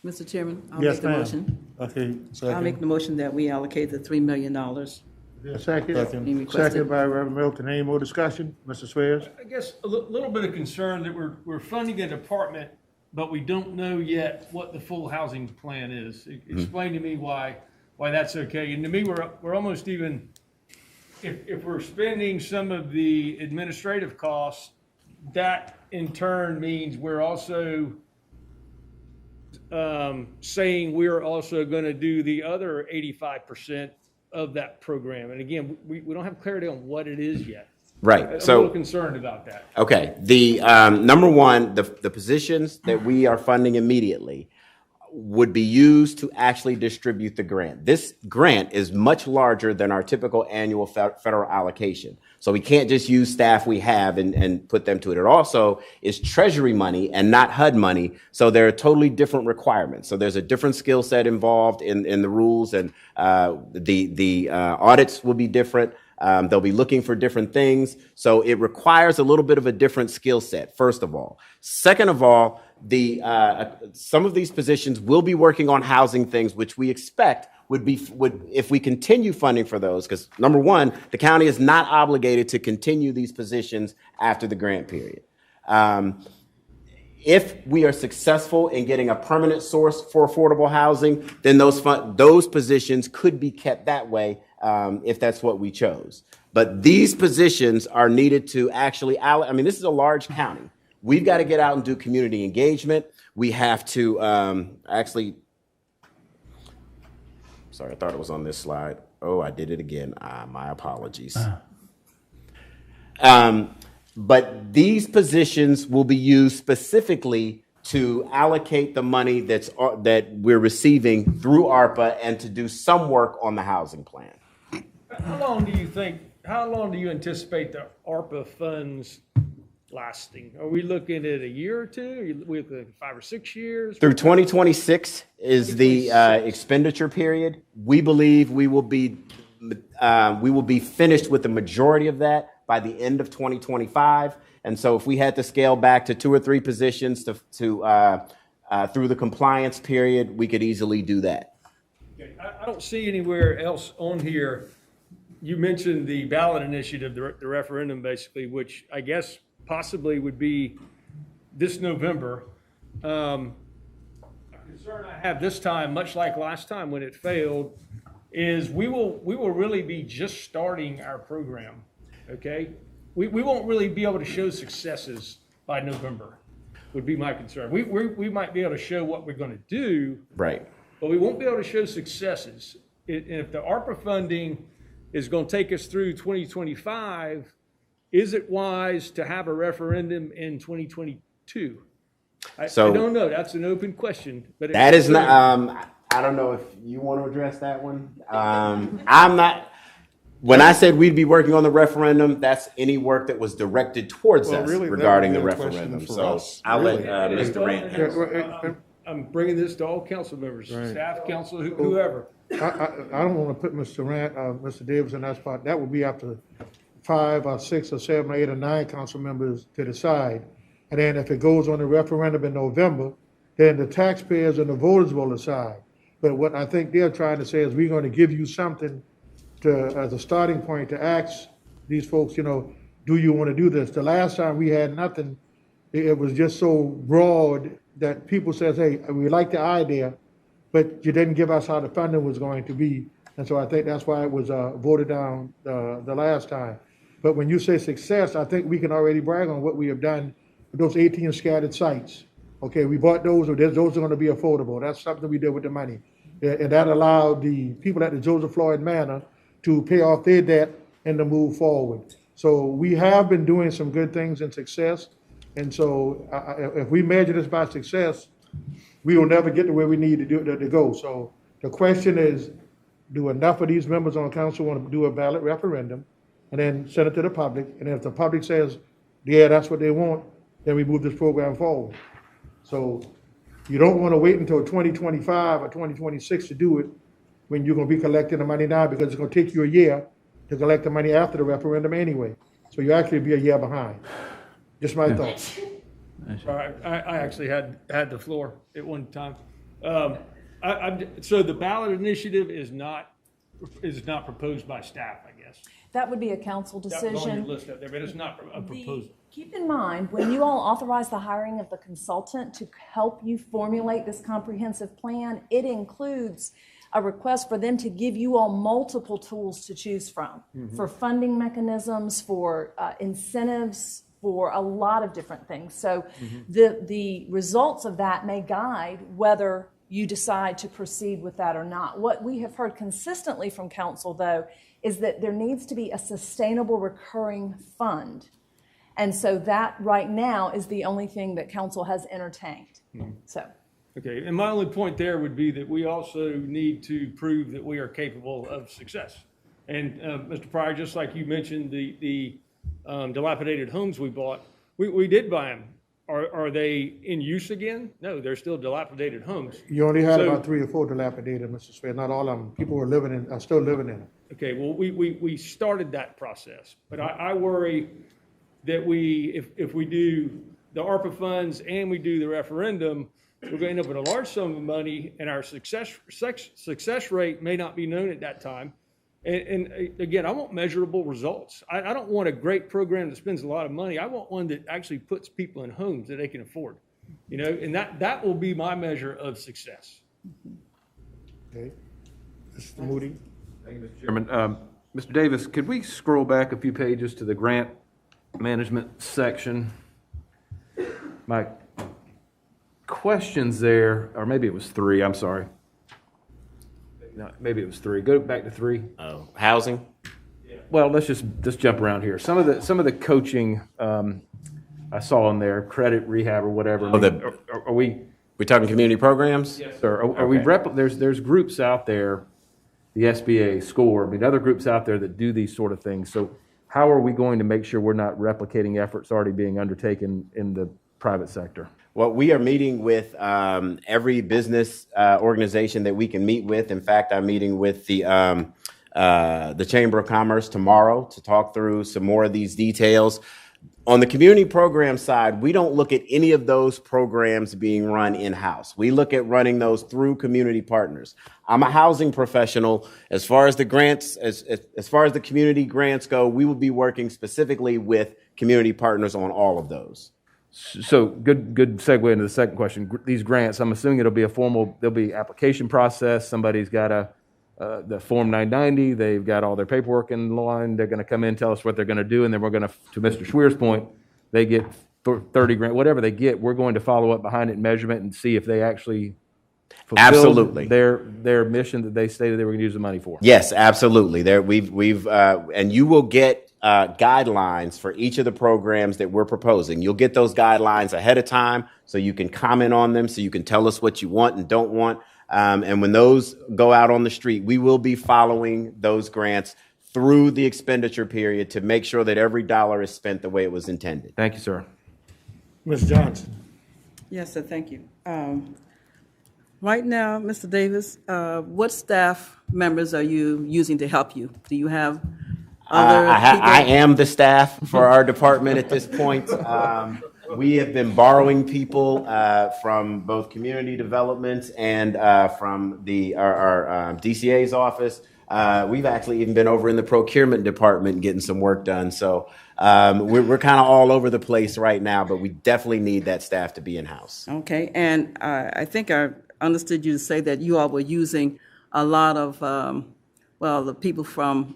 Mr. Chairman, I'll Yes, make the ma'am. motion. Okay, I'll make the motion that we allocate the $3 million. second, Being requested. second by Reverend Milton. Any more discussion? Mr. Swears? I guess a little bit of concern that we're funding a department, but we don't know yet what the full housing plan is. Explain to me why that's okay. And to me, we're almost even, if we're spending some of the administrative costs, that in turn means we're also saying we're also going to do the other 85% of that program. And again, we don't have clarity on what it is yet. Right. I'm a So, little concerned about that. okay. The number one, the positions that we are funding immediately would be used to actually distribute the grant. This grant is much larger than our typical annual federal allocation. So we can't just use staff we have and put them to it. It also is Treasury money and not HUD money. So there are totally different requirements. So there's a different skill set involved in the rules, and the audits will be different. They'll be looking for different things. So it requires a little bit of a different skill set, first of all. Second of all, some of these positions will be working on housing things, which we expect would if we continue funding for those, because number one, the county is not obligated to continue these positions after the grant period. If we are successful in getting a permanent source for affordable housing, then those positions could be kept that way if that's what we chose. But these positions are needed to actually, this is a large county. We've got to get out and do community engagement. We have to sorry, I thought it was on this slide. Oh, I did it again. My apologies. But these positions will be used specifically to allocate the money that we're receiving through ARPA and to do some work on the housing plan. How long do you anticipate the ARPA funds lasting? Are we looking at a year or two? Are we looking at 5 or 6 years? Through 2026 is the expenditure period. We believe we will be finished with the majority of that by the end of 2025. And so if we had to scale back to 2 or 3 positions to through the compliance period, we could easily do that. Okay. I don't see anywhere else on here. You mentioned the ballot initiative, the referendum, basically, which I guess possibly would be this November. A concern I have this time, much like last time when it failed, is we will really be just starting our program. Okay, we won't really be able to show successes by November. Would be my concern. We might be able to show what we're going to do, Right. but we won't be able to show successes. And if the ARPA funding is going to take us through 2025, is it wise to have a referendum in 2022? I don't know. That's an open question. But That is not, I don't know if you want to address that one. I'm not, when I said we'd be working on the referendum, that's any work that was directed towards us really, that regarding the would be a question referendum. for So us. I'll let Really? Mr. Rand answer. I'm bringing this to all council members, staff, council, whoever. I don't want to put Mr. Mr. Davis in that spot. That would be up to 5 or 6 or 7 or 8 or 9 council members to decide. And then if it goes on the referendum in November, then the taxpayers and the voters will decide. But what I think they're trying to say is we're going to give you something as a starting point to ask these folks, do you want to do this? The last time we had nothing, it was just so broad that people says, hey, we like the idea, but you didn't give us how the funding was going to be. And so I think that's why it was voted down the last time. But when you say success, I think we can already brag on what we have done with those 18 scattered sites. Okay, we bought those, or those are going to be affordable. That's something we did with the money. And that allowed the people at the Joseph Floyd Manor to pay off their debt and to move forward. So we have been doing some good things in success. And so if we measure this by success, we will never get to where we need to go. So the question is, do enough of these members on council want to do a ballot referendum and then send it to the public? And if the public says, yeah, that's what they want, then we move this program forward. So you don't want to wait until 2025 or 2026 to do it when you're going to be collecting the money now, because it's going to take you a year to collect the money after the referendum anyway. So you actually be a year behind. Just my thoughts. All right, I actually had the floor at one time. So the ballot initiative is not proposed by staff, I guess. That would be a council That was on your decision. list up there, but it's not a proposal. Keep in mind, when you all authorize the hiring of the consultant to help you formulate this comprehensive plan, it includes a request for them to give you all multiple tools to choose from, for funding mechanisms, for incentives, for a lot of different things. So the results of that may guide whether you decide to proceed with that or not. What we have heard consistently from council, though, is that there needs to be a sustainable recurring fund. And so that right now is the only thing that council has entertained. So. Okay, and my only point there would be that we also need to prove that we are capable of success. And Mr. Pryor, just like you mentioned, the dilapidated homes we bought, we did buy them. Are they in use again? No, they're still dilapidated homes. You only had about 3 or 4 dilapidated, Mr. Sway. Not all of them. People are still living in them. Okay, well, we started that process, but I worry that if we do the ARPA funds and we do the referendum, we're going to end up with a large sum of money, and our success rate may not be known at that time. And again, I want measurable results. I don't want a great program that spends a lot of money. I want one that actually puts people in homes that they can afford, and that will be my measure of success. Okay. Mr. Moody. Thank you, Mr. Chairman. Mr. Davis, could we scroll back a few pages to the grant management section? My questions there, or maybe it was 3, I'm sorry. No, maybe it was 3. Go back to 3. Oh, housing? Well, let's jump around here. Some of the coaching I saw in there, credit rehab or whatever. Are we talking community programs? Yes, sir. Are we there's groups out there, the SBA, SCORE, other groups out there that do these sort of things. So how are we going to make sure we're not replicating efforts already being undertaken in the private sector? Well, we are meeting with every business organization that we can meet with. In fact, I'm meeting with the Chamber of Commerce tomorrow to talk through some more of these details. On the community program side, we don't look at any of those programs being run in-house. We look at running those through community partners. I'm a housing professional. As far as the grants, as far as the community grants go, we will be working specifically with community partners on all of those. So good segue into the second question. These grants, I'm assuming there'll be application process. Somebody's got the Form 990. They've got all their paperwork in line. They're going to come in, tell us what they're going to do, and then we're going to Mr. Schweer's point, they get 30 grand, whatever they get, we're going to follow up behind it in measurement and see if they actually fulfilled their mission that they stated they were going to use the money for. Yes, absolutely. And you will get guidelines for each of the programs that we're proposing. You'll get those guidelines ahead of time so you can comment on them, so you can tell us what you want and don't want. And when those go out on the street, we will be following those grants through the expenditure period to make sure that every dollar is spent the way it was intended. Thank you, sir. Ms. Johnson. Yes, sir, thank you. Right now, Mr. Davis, what staff members are you using to help you? Do you have other people? I am the staff for our department at this point. We have been borrowing people from both community development and from our DCA's office. We've actually even been over in the procurement department getting some work done. So we're kind of all over the place right now, but we definitely need that staff to be in-house. Okay, and I think our understood you to say that you all were using a lot of, the people from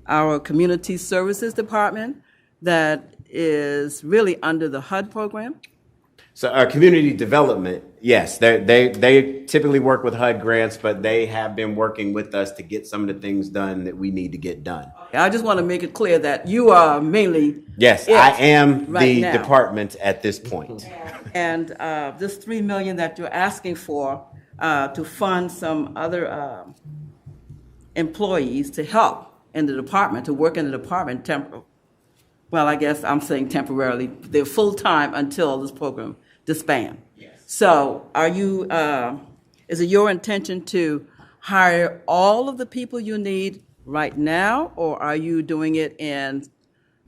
our Community Services Department that is really under the HUD program? So community development, yes, they typically work with HUD grants, but they have been working with us to get some of the things done that we need to get done. I just want to make it clear that you are mainly Yes, I am right the now. department at this point. And this $3 million that you're asking for to fund some other employees to help in the department, to work in the department I guess I'm saying temporarily, they're full-time until this program disbands. Yes. So are you, is it your intention to hire all of the people you need right now, or are you doing it in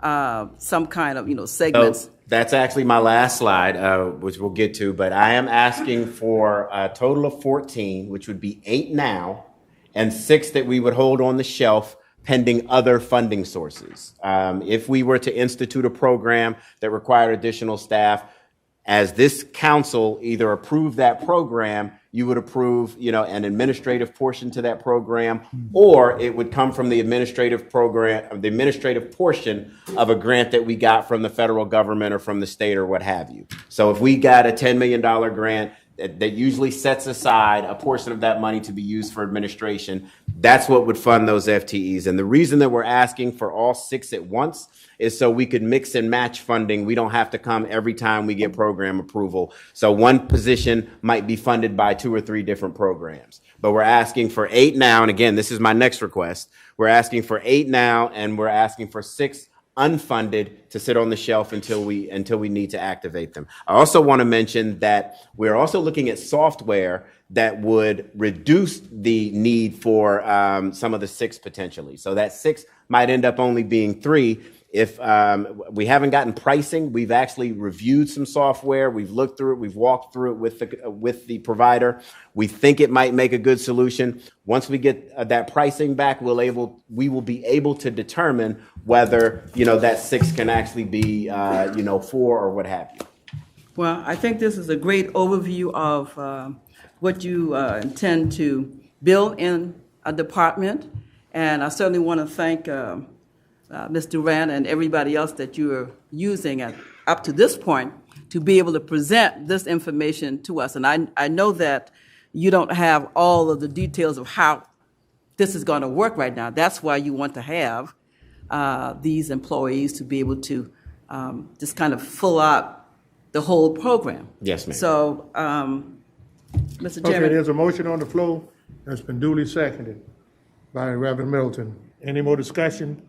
some kind of, segments? So that's actually my last slide, which we'll get to, but I am asking for a total of 14, which would be 8 now, and 6 that we would hold on the shelf pending other funding sources. If we were to institute a program that required additional staff, as this council either approved that program, you would approve, an administrative portion to that program, or it would come from the administrative program, the administrative portion of a grant that we got from the federal government or from the state or what have you. So if we got a $10 million grant that usually sets aside a portion of that money to be used for administration, that's what would fund those FTEs. And the reason that we're asking for all 6 at once is so we could mix and match funding. We don't have to come every time we get program approval. So one position might be funded by 2 or 3 different programs. But we're asking for 8 now. And again, this is my next request. We're asking for 8 now, and we're asking for 6 unfunded to sit on the shelf until we need to activate them. I also want to mention that we're also looking at software that would reduce the need for some of the 6 potentially. So that 6 might end up only being 3. If we haven't gotten pricing, we've actually reviewed some software. We've looked through it. We've walked through it with the provider. We think it might make a good solution. Once we get that pricing back, we will be able to determine whether that 6 can actually be 4 or what have you. Well, I think this is a great overview of what you intend to build in a department, and I certainly want to thank Ms. Durant and everybody else that you are using up to this point to be able to present this information to us. And I know that you don't have all of the details of how this is going to work right now. That's why you want to have these employees to be able to just kind of fill out the whole program. Yes, ma'am. So, Mr. Chairman. Okay, there's a motion on the floor that's been duly seconded by Reverend Middleton. Any more discussion?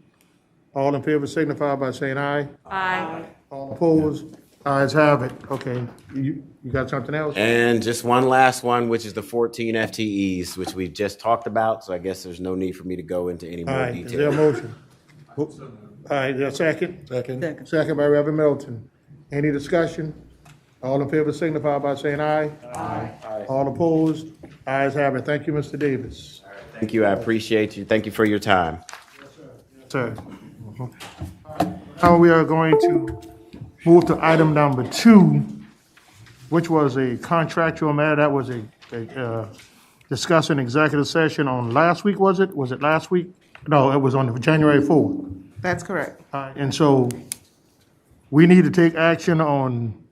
All in favor signify by saying aye. Aye. All opposed? Ayes have it. Okay, you got something else? And just one last one, which is the 14 FTEs, which we've just talked about. So I guess there's no need for me to go into any All more right, detail. is there a motion? All right, is there a second? Second. Second by Reverend Middleton. Any discussion? All in favor signify by saying aye. Aye. All opposed? Ayes have it. Thank you, Mr. Davis. Thank you. I appreciate you. Thank you for your time. Sir. Now we are going to move to item number 2, which was a contractual matter. That was a discussed in executive session on last week, was it? Was it last week? No, it was on January 4th. That's correct. And so we need to take action on,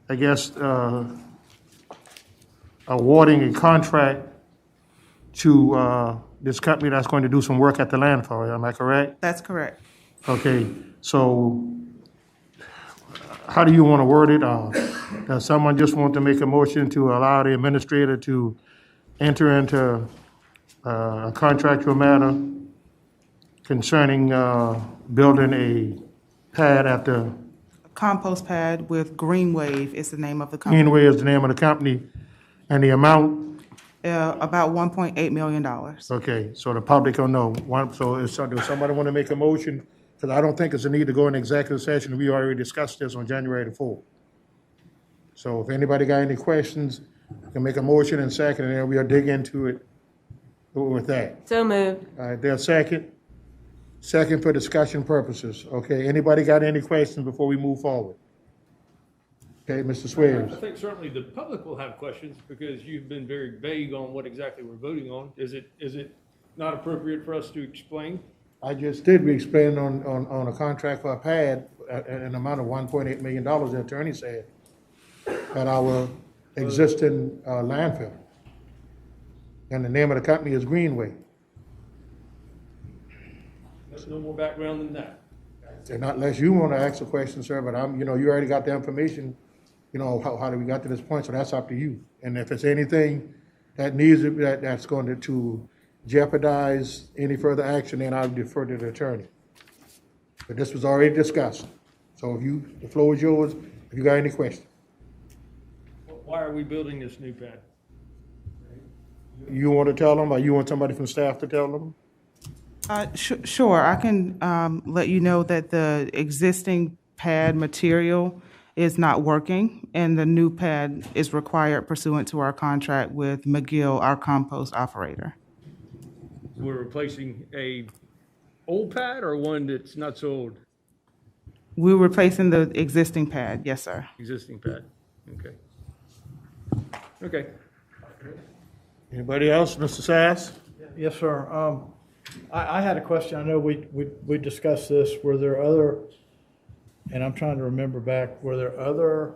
I guess, awarding a contract to this company that's going to do some work at the landfill. Am I correct? That's correct. Okay, so how do you want to word it? Does someone just want to make a motion to allow the administrator to enter into a contractual matter concerning building a pad at the Compost pad with Green Wave is the name of the company. Greenway is the name of the company, and the amount? About $1.8 million. Okay, so the public will know. Does somebody want to make a motion? Because I don't think there's a need to go in executive session. We already discussed this on January the 4th. So if anybody got any questions, you can make a motion and second, and then we'll dig into it with that. So moved. All right, there's second. Second for discussion purposes. Okay, anybody got any questions before we move forward? Okay, Mr. I Swears. think certainly the public will have questions because you've been very vague on what exactly we're voting on. Is it not appropriate for us to explain? I just did, we explained on a contract for a pad, an amount of $1.8 million, the attorney said, at our existing landfill. And the name of the company is Greenway. There's no more background than that. And not unless you want to ask a question, sir, but you already got the information, how did we got to this point, so that's up to you. And if it's anything that needs, that's going to jeopardize any further action, then I'll defer to the attorney. But this was already discussed. So the floor is yours, if you got any questions. Why are we building this new pad? You want to tell them, or you want somebody from staff to tell them? Sure, I can let you know that the existing pad material is not working, and the new pad is required pursuant to our contract with McGill, our compost operator. We're replacing a old pad or one that's not so old? We're replacing the existing pad, yes, sir. Existing pad, okay. Okay. Anybody else? Mr. Sass? Yes, sir. I had a question. I know we discussed this. Were there other, and I'm trying to remember back, were there other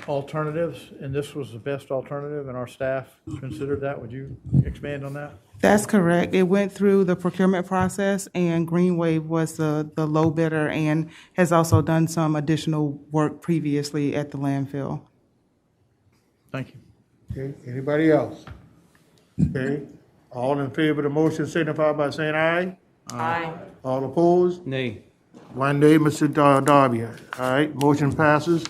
alternatives, and this was the best alternative, and our staff considered that? Would you expand on that? That's correct. It went through the procurement process, and Greenwave was the low bidder and has also done some additional work previously at the landfill. Thank you. Okay, anybody else? Okay, all in favor of the motion signify by saying aye. Aye. All opposed? Nay. One day, Mr. Darby. All right, motion passes.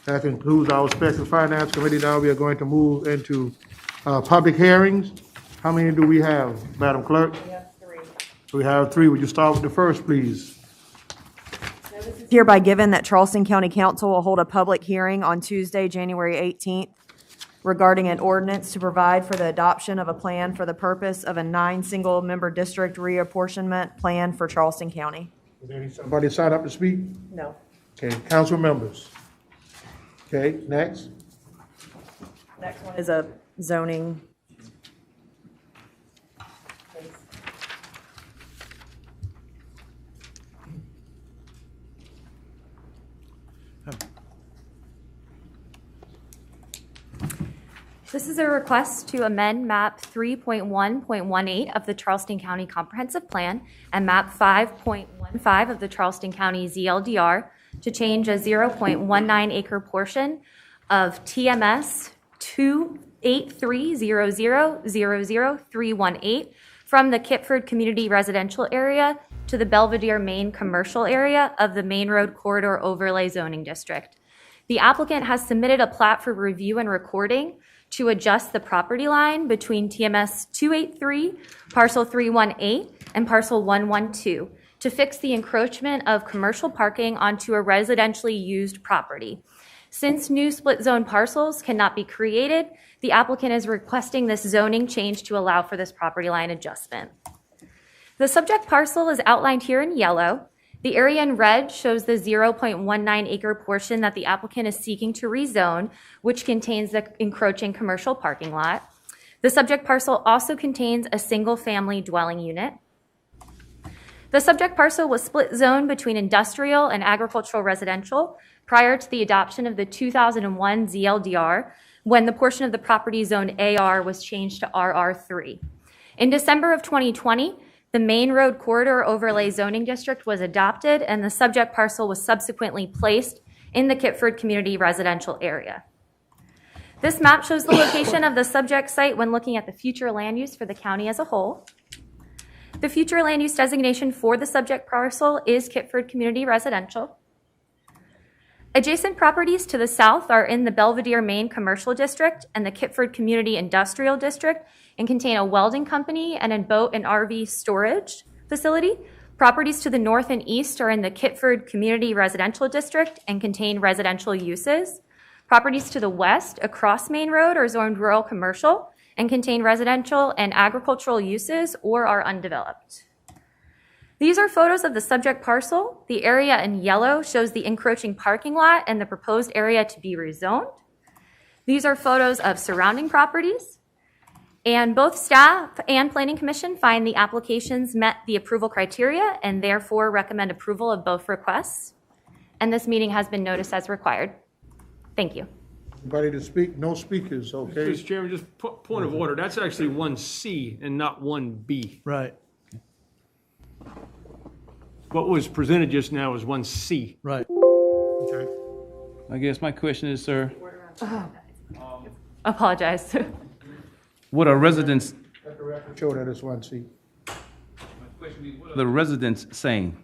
That concludes our Special Finance Committee. Now we are going to move into public hearings. How many do we have, Madam Clerk? We have 3. We have 3. Would you start with the first, please? Hereby given that Charleston County Council will hold a public hearing on Tuesday, January 18th, regarding an ordinance to provide for the adoption of a plan for the purpose of a 9 single-member district reapportionment plan for Charleston County. Is there somebody sign up to speak? No. Okay, council members. Okay, next. Next one is a zoning. This is a request to amend map 3.1.18 of the Charleston County Comprehensive Plan and map 5.15 of the Charleston County ZLDR to change a 0.19 acre portion of TMS 28300000318 from the Kitford Community Residential Area to the Belvedere Main Commercial Area of the Main Road Corridor Overlay Zoning District. The applicant has submitted a plat for review and recording to adjust the property line between TMS 283, parcel 318, and parcel 112 to fix the encroachment of commercial parking onto a residentially used property. Since new split zone parcels cannot be created, the applicant is requesting this zoning change to allow for this property line adjustment. The subject parcel is outlined here in yellow. The area in red shows the 0.19 acre portion that the applicant is seeking to rezone, which contains the encroaching commercial parking lot. The subject parcel also contains a single-family dwelling unit. The subject parcel was split zoned between industrial and agricultural residential prior to the adoption of the 2001 ZLDR, when the portion of the property zoned AR was changed to RR3. In December of 2020, the Main Road Corridor Overlay Zoning District was adopted, and the subject parcel was subsequently placed in the Kitford Community Residential Area. This map shows the location of the subject site when looking at the future land use for the county as a whole. The future land use designation for the subject parcel is Kitford Community Residential. Adjacent properties to the south are in the Belvedere Main Commercial District and the Kitford Community Industrial District and contain a welding company and a boat and RV storage facility. Properties to the north and east are in the Kitford Community Residential District and contain residential uses. Properties to the west across Main Road are zoned rural commercial and contain residential and agricultural uses or are undeveloped. These are photos of the subject parcel. The area in yellow shows the encroaching parking lot and the proposed area to be rezoned. These are photos of surrounding properties. And both staff and Planning Commission find the applications met the approval criteria and therefore recommend approval of both requests. And this meeting has been noticed as required. Thank you. Anybody to speak? No speakers, okay? Mr. Chairman, just point of order, that's actually 1C and not 1B. Right, What was presented just now is 1C. right. Okay. I guess my question is, sir, Apologize. what are residents, Let the record show that it's 1C. what are the residents saying?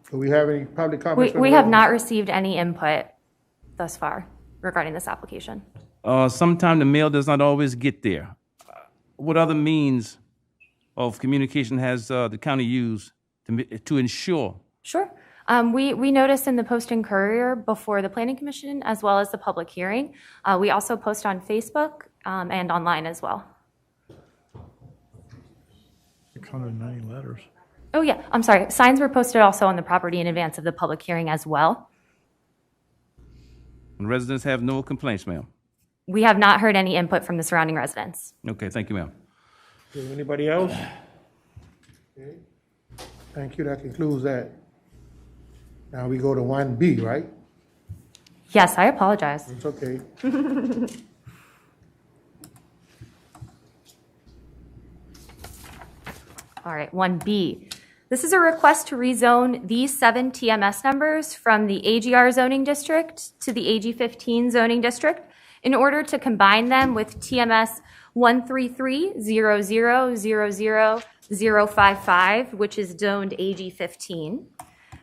Do we have any public comments? from We the have audience? not received any input thus far regarding this application. Sometimes the mail does not always get there. What other means of communication has the county used to ensure? Sure. We noticed in the Post and Courier before the Planning Commission as well as the public hearing. We also post on Facebook and online as well. 690 letters. Oh yeah, I'm sorry. Signs were posted also on the property in advance of the public hearing as well. And residents have no complaints, ma'am? We have not heard any input from the surrounding residents. Okay, thank you, ma'am. Okay, anybody else? Okay. Thank you, that concludes that. Now we go to 1B, right? Yes, I apologize. It's okay. All right, 1B. This is a request to rezone these 7 TMS numbers from the AGR zoning district to the AG15 zoning district in order to combine them with TMS 133-0000-055, which is zoned AG15.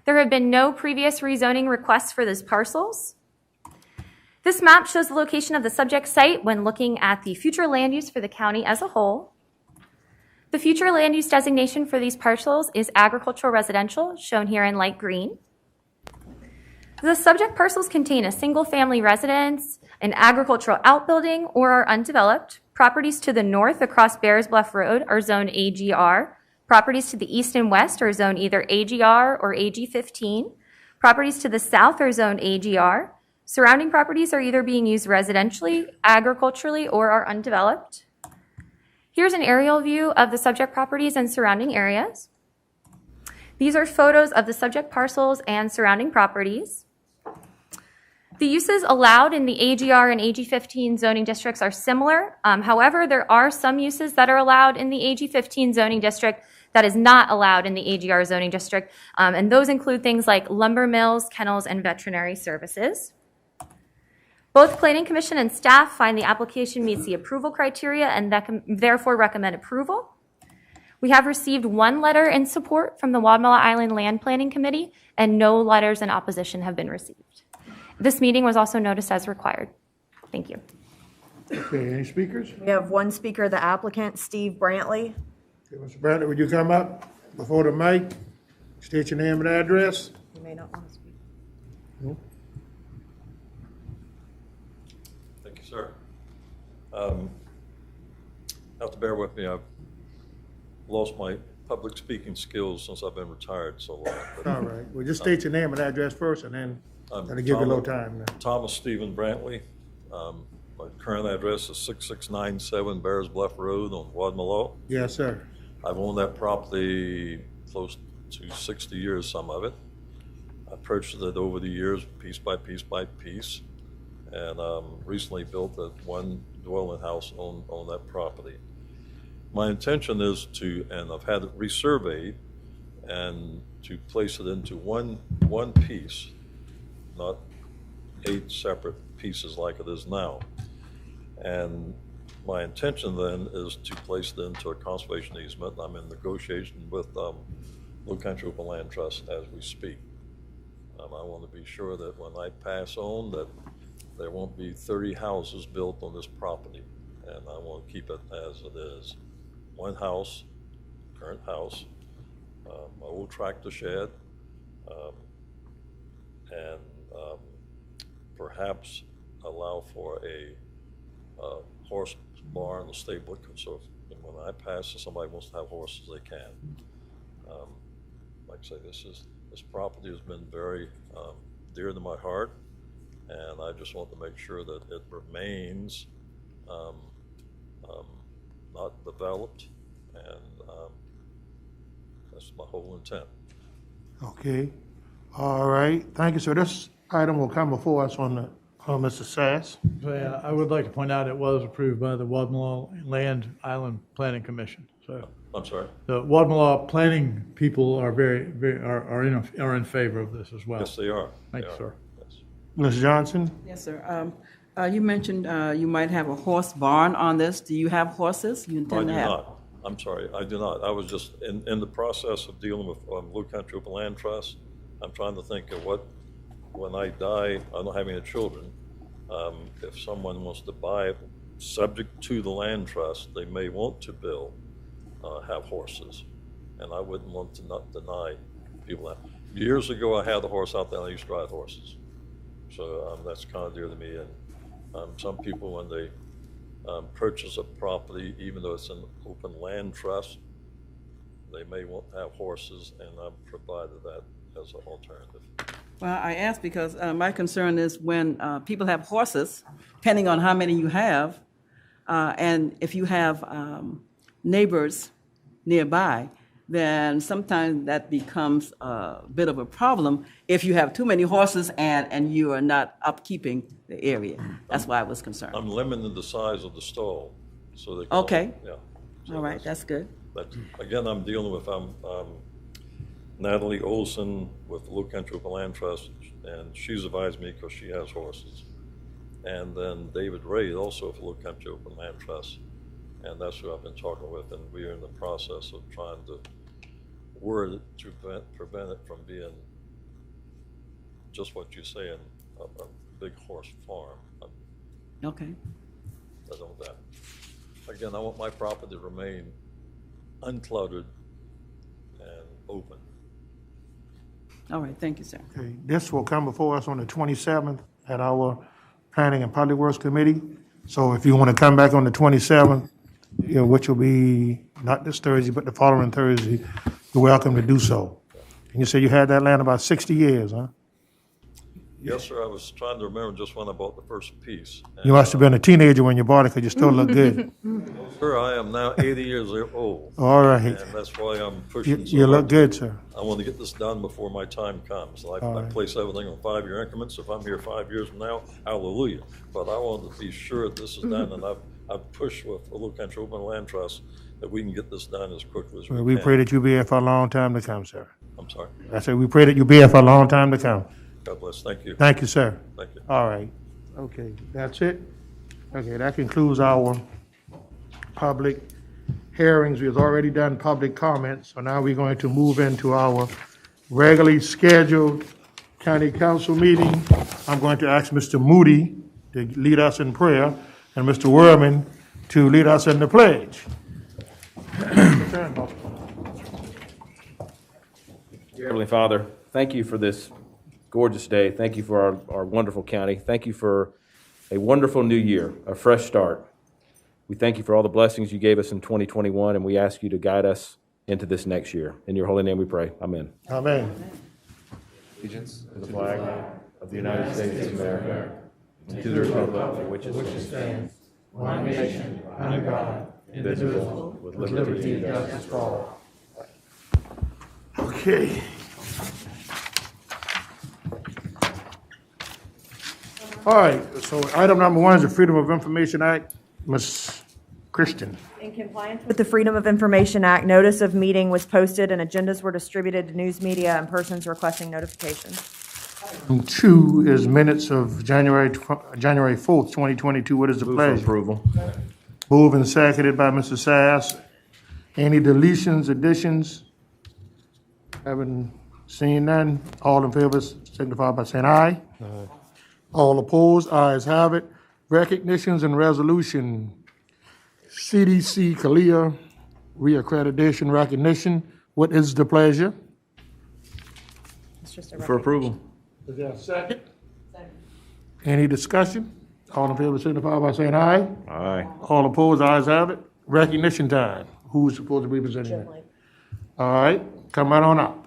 There have been no previous rezoning requests for these parcels. This map shows the location of the subject site when looking at the future land use for the county as a whole. The future land use designation for these parcels is agricultural residential, shown here in light green. The subject parcels contain a single-family residence, an agricultural outbuilding, or are undeveloped. Properties to the north across Bears Bluff Road are zoned AGR. Properties to the east and west are zoned either AGR or AG15. Properties to the south are zoned AGR. Surrounding properties are either being used residentially, agriculturally, or are undeveloped. Here's an aerial view of the subject properties and surrounding areas. These are photos of the subject parcels and surrounding properties. The uses allowed in the AGR and AG15 zoning districts are similar. However, there are some uses that are allowed in the AG15 zoning district that is not allowed in the AGR zoning district. And those include things like lumber mills, kennels, and veterinary services. Both Planning Commission and staff find the application meets the approval criteria and therefore recommend approval. We have received 1 letter in support from the Wadmalaw Island Land Planning Committee, and no letters in opposition have been received. This meeting was also noticed as required. Thank you. Okay, any speakers? We have 1 speaker, the applicant, Steve Brantley. Okay, Mr. Bradley, would you come up before the mic? State your name and address. You may not want to speak. Thank you, sir. Have to bear with me. I've lost my public speaking skills since I've been retired so long. But, All right, well, just state your name and address first, and then that'll give you a little time. Thomas Stephen Brantley. My current address is 6697 Bears Bluff Road on Wadmalaw. Yes, sir. I've owned that property close to 60 years, some of it. I purchased it over the years, piece by piece by piece, and recently built a 1 dwelling house on that property. My intention is to, and I've had it resurveyed, and to place it into one piece, not 8 separate pieces like it is now. And my intention then is to place it into a conservation easement. I'm in negotiation with Low Country Open Land Trust as we speak. I want to be sure that when I pass on that there won't be 30 houses built on this property, and I want to keep it as it is. 1 house, current house, my old tractor shed, and perhaps allow for a horse barn, a stable, so when I pass and somebody wants to have horses, they can. like I say, this property has been very dear to my heart, and I just want to make sure that it remains not developed, and that's my whole intent. Okay. All right. Thank you, sir. This item will come before us on Mr. Sass. So, yeah, I would like to point out it was approved by the Wadmalaw Land Island Planning Commission. So I'm sorry? the Wadmalaw planning people are are in favor of this as well. Yes, they are. Thank They you, are. sir. Yes. Ms. Johnson? Yes, sir. You mentioned you might have a horse barn on this. Do you have horses? You I intend do to have? not. I'm sorry, I do not. I was just in the process of dealing with Blue Country Open Land Trust. I'm trying to think of what, when I die, I don't have any children. If someone wants to buy it, subject to the land trust, they may want to have horses. And I wouldn't want to not deny people that. Years ago, I had a horse out there, and I used to ride horses. So that's kind of dear to me. And some people, when they purchase a property, even though it's an open land trust, they may want to have horses, and I've provided that as an alternative. Well, I ask because my concern is when people have horses, depending on how many you have, and if you have neighbors nearby, then sometimes that becomes a bit of a problem if you have too many horses and you are not upkeeping the area. That's why I was concerned. I'm limiting the size of the stall, so they can. Okay. Yeah. So All right, that's good. But again, I'm dealing with Natalie Olson with Blue Country Open Land Trust, and she's advised me because she has horses. And then David Ray, also with Blue Country Open Land Trust, and that's who I've been talking with, and we are in the process of trying to word it to prevent it from being just what you say in a big horse farm. Okay. I don't want that. Again, I want my property to remain uncluttered and open. All right, thank you, sir. Okay, this will come before us on the 27th at our Planning and Public Works Committee. So if you want to come back on the 27th, which will be not this Thursday, but the following Thursday, you're welcome to do so. And you said you had that land about 60 years, huh? Yes, sir. I was trying to remember just when I bought the first piece. You must have been a teenager when you bought it because you still look good. Sir, I am now 80 years old. All right. And that's why I'm pushing. You look good, sir. I want to get this done before my time comes. I place everything on 5-year increments. If I'm here 5 years from now, hallelujah. But I want to be sure that this is done, and I've pushed with the Blue Country Open Land Trust that we can get this done as quickly as we can. We pray that you'll be here for a long time to come, sir. I'm sorry. I said we pray that you'll be here for a long time to come. God bless. Thank you. Thank you, sir. Thank you. All right. Okay, that's it? Okay, that concludes our public hearings. We've already done public comments, so now we're going to move into our regularly scheduled county council meeting. I'm going to ask Mr. Moody to lead us in prayer and Mr. Werman to lead us in the pledge. Heavenly Father, thank you for this gorgeous day. Thank you for our wonderful county. Thank you for a wonderful new year, a fresh start. We thank you for all the blessings you gave us in 2021, and we ask you to guide us into this next year. In your holy name we pray. Amen. Amen. Allegiance to the flag of the United States of America, and to the republic for which it stands, one nation, under God, indivisible, with liberty and justice for all. Okay. All right, so item number 1 is the Freedom of Information Act. Ms. Christian. In compliance with the Freedom of Information Act, notice of meeting was posted and agendas were distributed to news media and persons requesting notification. 2 is minutes of January 4th, 2022. What is the pleasure? Approval. Moved and seconded by Mr. Sass. Any deletions, additions? Haven't seen none. All in favor signify by saying aye. Aye. All opposed, ayes have it. Recognitions and resolution. CDC Kalia reaccreditation recognition. What is the pleasure? It's just For approval. Is there a second? Second. Any discussion? All in favor signify by saying aye. Aye. All opposed, ayes have it. Recognition time. Who's supposed to be presenting it? All right. Come right on up.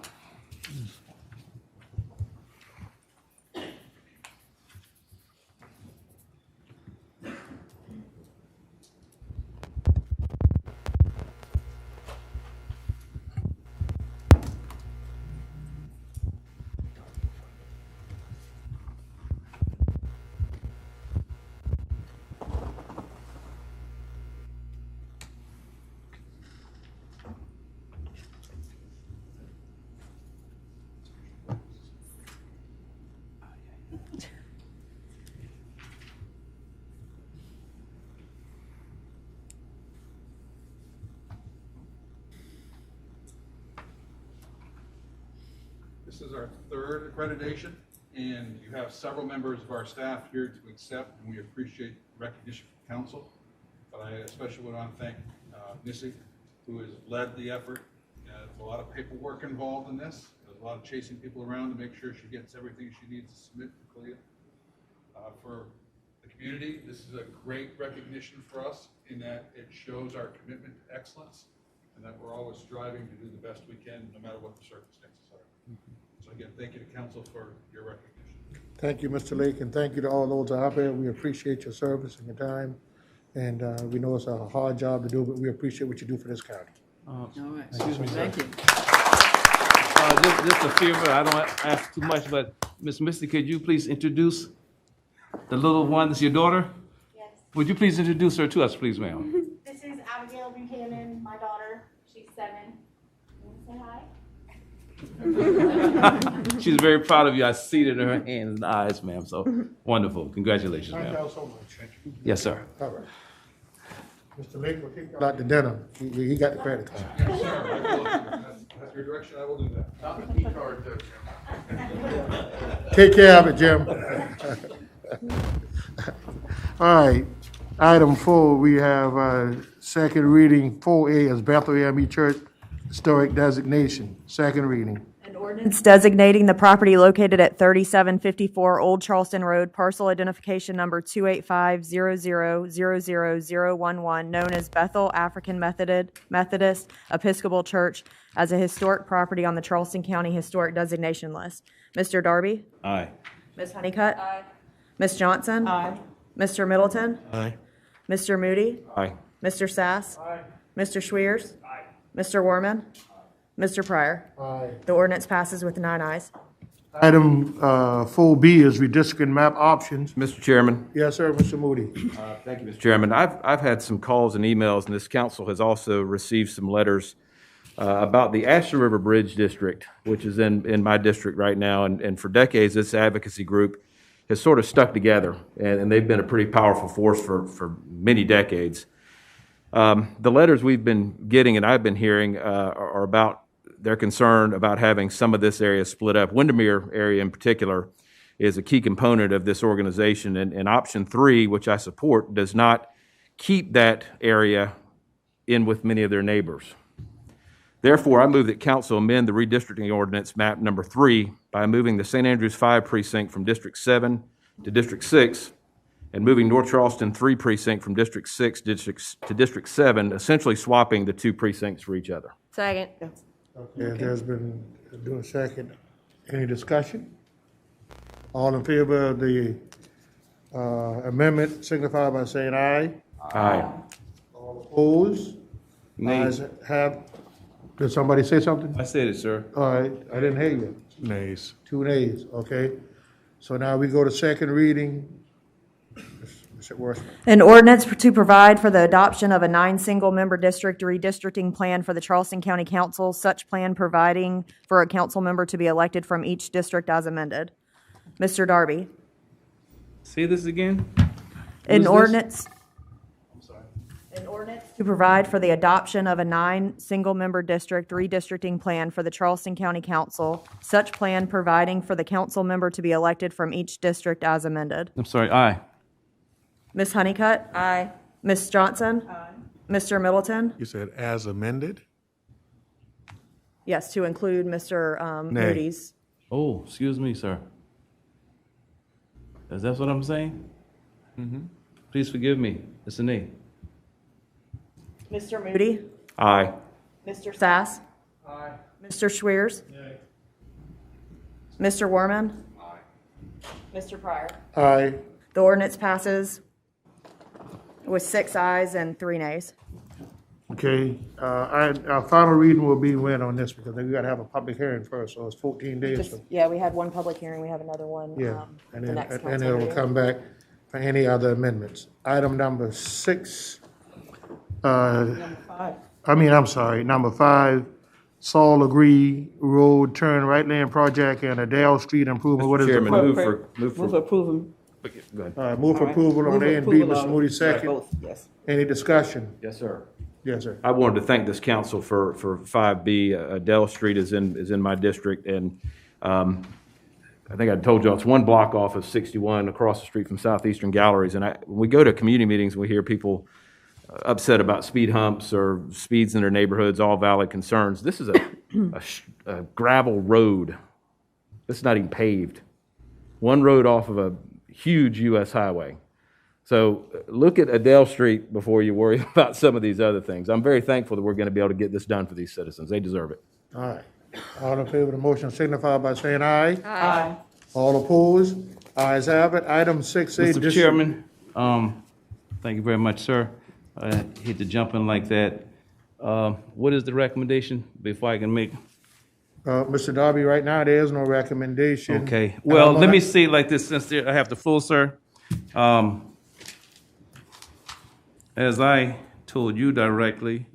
This is our third accreditation, and you have several members of our staff here to accept, and we appreciate recognition from council. But I especially want to thank Missy, who has led the effort. There's a lot of paperwork involved in this. There's a lot of chasing people around to make sure she gets everything she needs to submit to CLIA. For the community, this is a great recognition for us in that it shows our commitment to excellence and that we're always striving to do the best we can no matter what the circumstances are. So again, thank you to council for your recognition. Thank you, Mr. Lake, and thank you to all those out there. We appreciate your service and your time. And we know it's a hard job to do, but we appreciate what you do for this county. All right. Excuse me, sir. Thank you. Just a favor, I don't want to ask too much, but Miss Misty, could you please introduce the little one? This is your daughter? Yes. Would you please introduce her to us, please, ma'am? This is Abigail Buchanan, my daughter. She's 7. You want to say hi? She's very proud of you. I see it in her hands and eyes, ma'am. So wonderful. Congratulations, Thank ma'am. y'all so much. Yes, sir. All right. Mr. Lake will take y'all out to dinner. He got the credit card. Yes, sir. That's your direction. I will do that. Not the key card, though. Take care of it, Jim. All right. Item 4, we have second reading. 4A is Bethel AME Church Historic Designation. Second reading. An ordinance designating the property located at 3754 Old Charleston Road, parcel identification number 28500000011, known as Bethel African Methodist Episcopal Church, as a historic property on the Charleston County Historic Designation List. Mr. Darby? Aye. Ms. Honeycutt? Aye. Ms. Johnson? Aye. Mr. Middleton? Aye. Mr. Moody? Aye. Mr. Sass? Aye. Mr. Schwiers? Aye. Mr. Warman? Mr. Pryor? Aye. The ordinance passes with 9 ayes. Item 4B is redistricting map options. Mr. Chairman. Yes, sir, Mr. Moody. Thank you, Mr. Chairman. I've had some calls and emails, and this council has also received some letters about the Ashley River Bridge District, which is in my district right now. And for decades, this advocacy group has sort of stuck together, and they've been a pretty powerful force for many decades. The letters we've been getting and I've been hearing are about their concern about having some of this area split up. Windermere area in particular is a key component of this organization, and option 3, which I support, does not keep that area in with many of their neighbors. Therefore, I move that council amend the redistricting ordinance map number 3 by moving the St. Andrews 5 precinct from District 7 to District 6 and moving North Charleston 3 precinct from District 6 to District 7, essentially swapping the 2 precincts for each other. Second. Okay, there's been, do a second. Any discussion? All in favor of the amendment signify by saying aye. Aye. All opposed? Nay. Ayes have. Did somebody say something? I said it, sir. All right, I didn't hear you. Nays. 2 nays, okay. So now we go to second reading. Mr. Worth. An ordinance to provide for the adoption of a 9 single-member district redistricting plan for the Charleston County Council, such plan providing for a council member to be elected from each district as amended. Mr. Darby. Say this again. An Who's this? ordinance. An ordinance to provide for the adoption of a 9 single-member district redistricting plan for the Charleston County Council, such plan providing for the council member to be elected from each district as amended. I'm sorry, aye. Ms. Honeycutt? Aye. Ms. Johnson? Aye. Mr. Middleton? You said as amended? Yes, to include Mr. Nay. Moody's. Oh, excuse me, sir. Is that what I'm saying? Mm-hmm. Please forgive me. It's a nay. Mr. Moody? Aye. Mr. Sass? Aye. Mr. Schwiers? Mr. Werman? Mr. Pryor? Aye. The ordinance passes with 6 ayes and 3 nays. Okay, our final reading will be when on this, because we gotta have a public hearing first, so it's 14 days. So, Yeah, we had one public hearing, we have another one. yeah, and the then, next and council it will meeting. come back for any other amendments. Item number 6, I'm sorry, number 5, Saul Agree Road Turn Right Lane Project and Adele Street Improvement. What is the? Chairman, move for approval. Go ahead. All right, move for approval on Move A and B, approval Mr. on Moody, second. both, yes. Any discussion? Yes, sir. Yes, sir. I wanted to thank this council for 5B. Adele Street is in my district, and I think I told you it's one block off of 61 across the street from Southeastern Galleries. And when we go to community meetings, we hear people upset about speed humps or speeds in their neighborhoods, all valid concerns. This is a gravel road. It's not even paved. One road off of a huge U.S. highway. So look at Adele Street before you worry about some of these other things. I'm very thankful that we're going to be able to get this done for these citizens. They deserve it. All right. All in favor of the motion signify by saying aye. Aye. All opposed? Ayes have it. Item 6A. Mr. Chairman, thank you very much, sir. I hate to jump in like that. What is the recommendation before I can make? Mr. Darby, right now, there is no recommendation. Okay, well, let me say it like this, since I have the floor, sir. As I told you directly,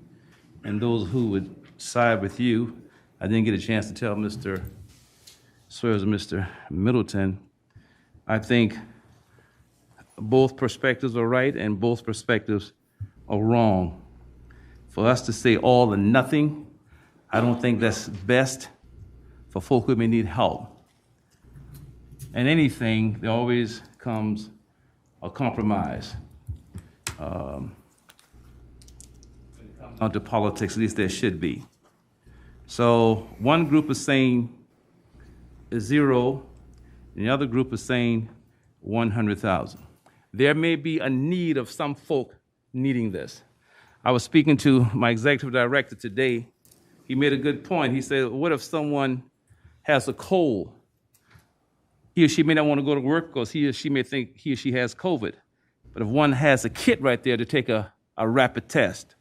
and those who would side with you, I didn't get a chance to tell Mr. Swears and Mr. Middleton. I think both perspectives are right and both perspectives are wrong. For us to say all or nothing, I don't think that's best for folk who may need help. And anything, there always comes a compromise. When it comes down to politics, at least there should be. So one group is saying 0, and the other group is saying 100,000. There may be a need of some folk needing this. I was speaking to my executive director today. He made a good point. He said, what if someone has a cold? He or she may not want to go to work because he or she may think he or she has COVID. But if one has a kit right there to take a rapid test.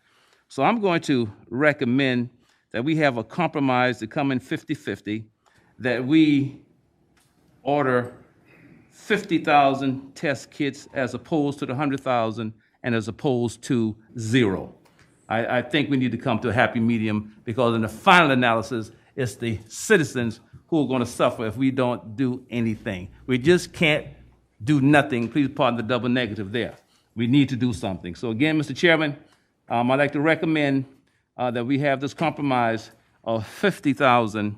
So I'm going to recommend that we have a compromise to come in 50-50, that we order 50,000 test kits as opposed to the 100,000 and as opposed to 0. I think we need to come to a happy medium, because in the final analysis, it's the citizens who are going to suffer if we don't do anything. We just can't do nothing. Please pardon the double negative there. We need to do something. So again, Mr. Chairman, I'd like to recommend that we have this compromise of 50,000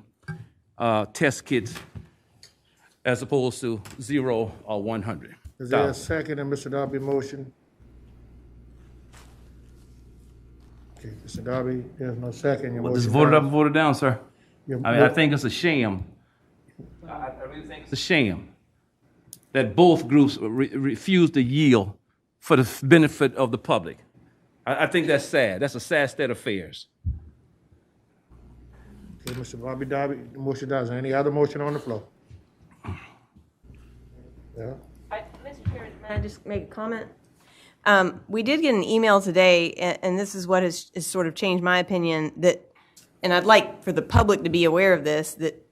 test kits as opposed to 0 or 100. Is there a second in Mr. Darby's motion? Okay, Mr. Darby, there's no second. Your Well, just motion vote it up dies. and vote it down, sir. Your I think it's a sham. I really think it's a sham that both groups refuse to yield for the benefit of the public. I think that's sad. That's a sad state of affairs. Okay, Mr. Bobby Darby, the motion dies. Any other motion on the floor? Yeah. Mr. Chairman, may I just make a comment? We did get an email today, and this is what has sort of changed my opinion, that, and I'd like for the public to be aware of this, that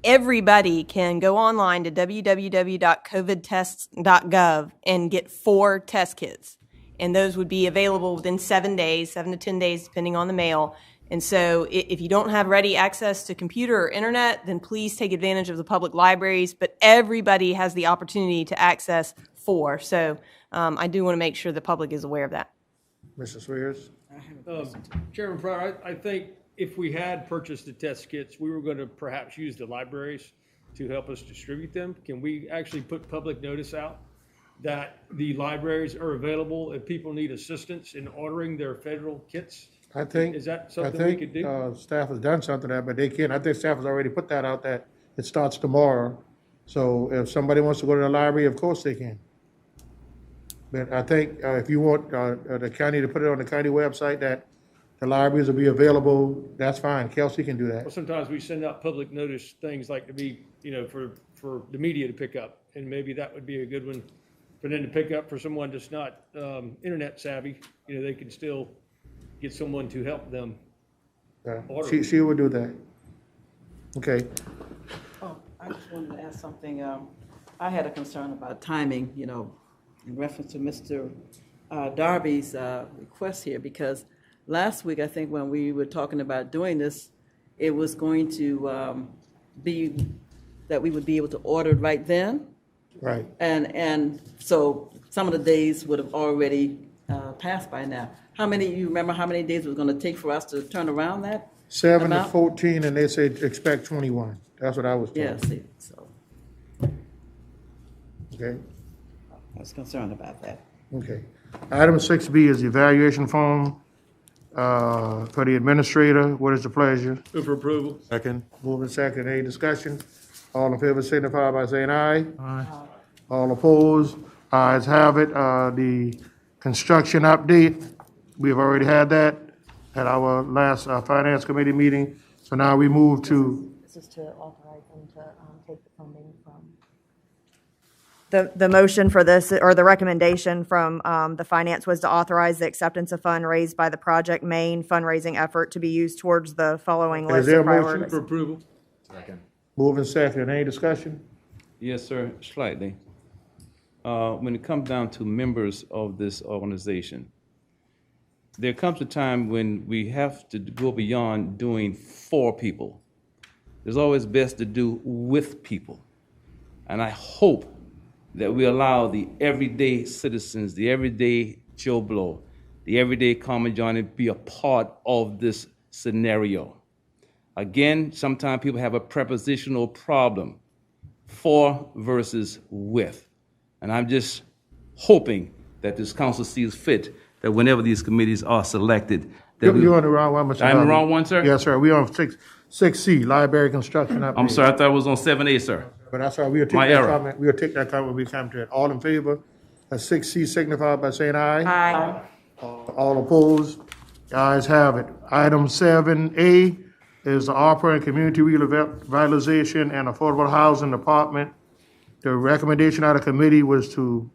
everybody can go online to www.covidtests.gov and get 4 test kits. And those would be available within 7 days, 7 to 10 days, depending on the mail. And so if you don't have ready access to computer or internet, then please take advantage of the public libraries. But everybody has the opportunity to access 4. So I do want to make sure the public is aware of that. Mr. Swears? Chairman Pryor, I think if we had purchased the test kits, we were going to perhaps use the libraries to help us distribute them. Can we actually put public notice out that the libraries are available if people need assistance in ordering their federal kits? I think. Is that something we could do? Staff has done something there, but they can't. I think staff has already put that out that it starts tomorrow. So if somebody wants to go to the library, of course they can. But I think if you want the county to put it on the county website that the libraries will be available, that's fine. Kelsey can do Well, that. sometimes we send out public notice things like to be, for the media to pick up, and maybe that would be a good one for them to pick up for someone that's not, internet savvy. They can still get someone to help them. order. She will do that. Okay. Oh, I just wanted to ask something. I had a concern about timing, in reference to Mr. Darby's request here, because last week, I think when we were talking about doing this, it was going to be that we would be able to order it right then. Right. And so some of the days would have already passed by now. You remember how many days it was going to take for us to turn around that? 7 to amount? 14, and they said expect 21. That's what I was told. Yeah, see, so Okay, I was concerned about that. okay. Item 6B is the evaluation form for the administrator. What is the pleasure? Move for approval. Second. Moving second, any discussion? All in favor signify by saying aye. Aye. All opposed? Ayes have it. The construction update, we've already had that at our last finance committee meeting. So now we move to, This is to authorize them to take the funding from. The motion for this, or the recommendation from the finance was to authorize the acceptance of fund raised by the Project Main fundraising effort to be used towards the following Is list there of a motion priorities. For approval. Second. moving second, any discussion? Yes, sir, slightly. When it comes down to members of this organization, there comes a time when we have to go beyond doing for people. It's always best to do with people. And I hope that we allow the everyday citizens, the everyday Joe Blow, the everyday common Johnny be a part of this scenario. Again, sometimes people have a prepositional problem, for versus with. And I'm just hoping that this council sees fit that whenever these committees are selected, that You're on the wrong one, Mr. I'm the Darby. wrong one, sir? Yes, sir. We on 6C, library construction update. I'm sorry, I thought it was on 7A, sir. But that's all right. We'll take My that error. comment. We'll take that comment when we come to it. All in favor of 6C signify by saying aye. Aye. All opposed? The ayes have it. Item 7A is the Arpa and Community Revitalization and Affordable Housing Department. The recommendation out of committee was to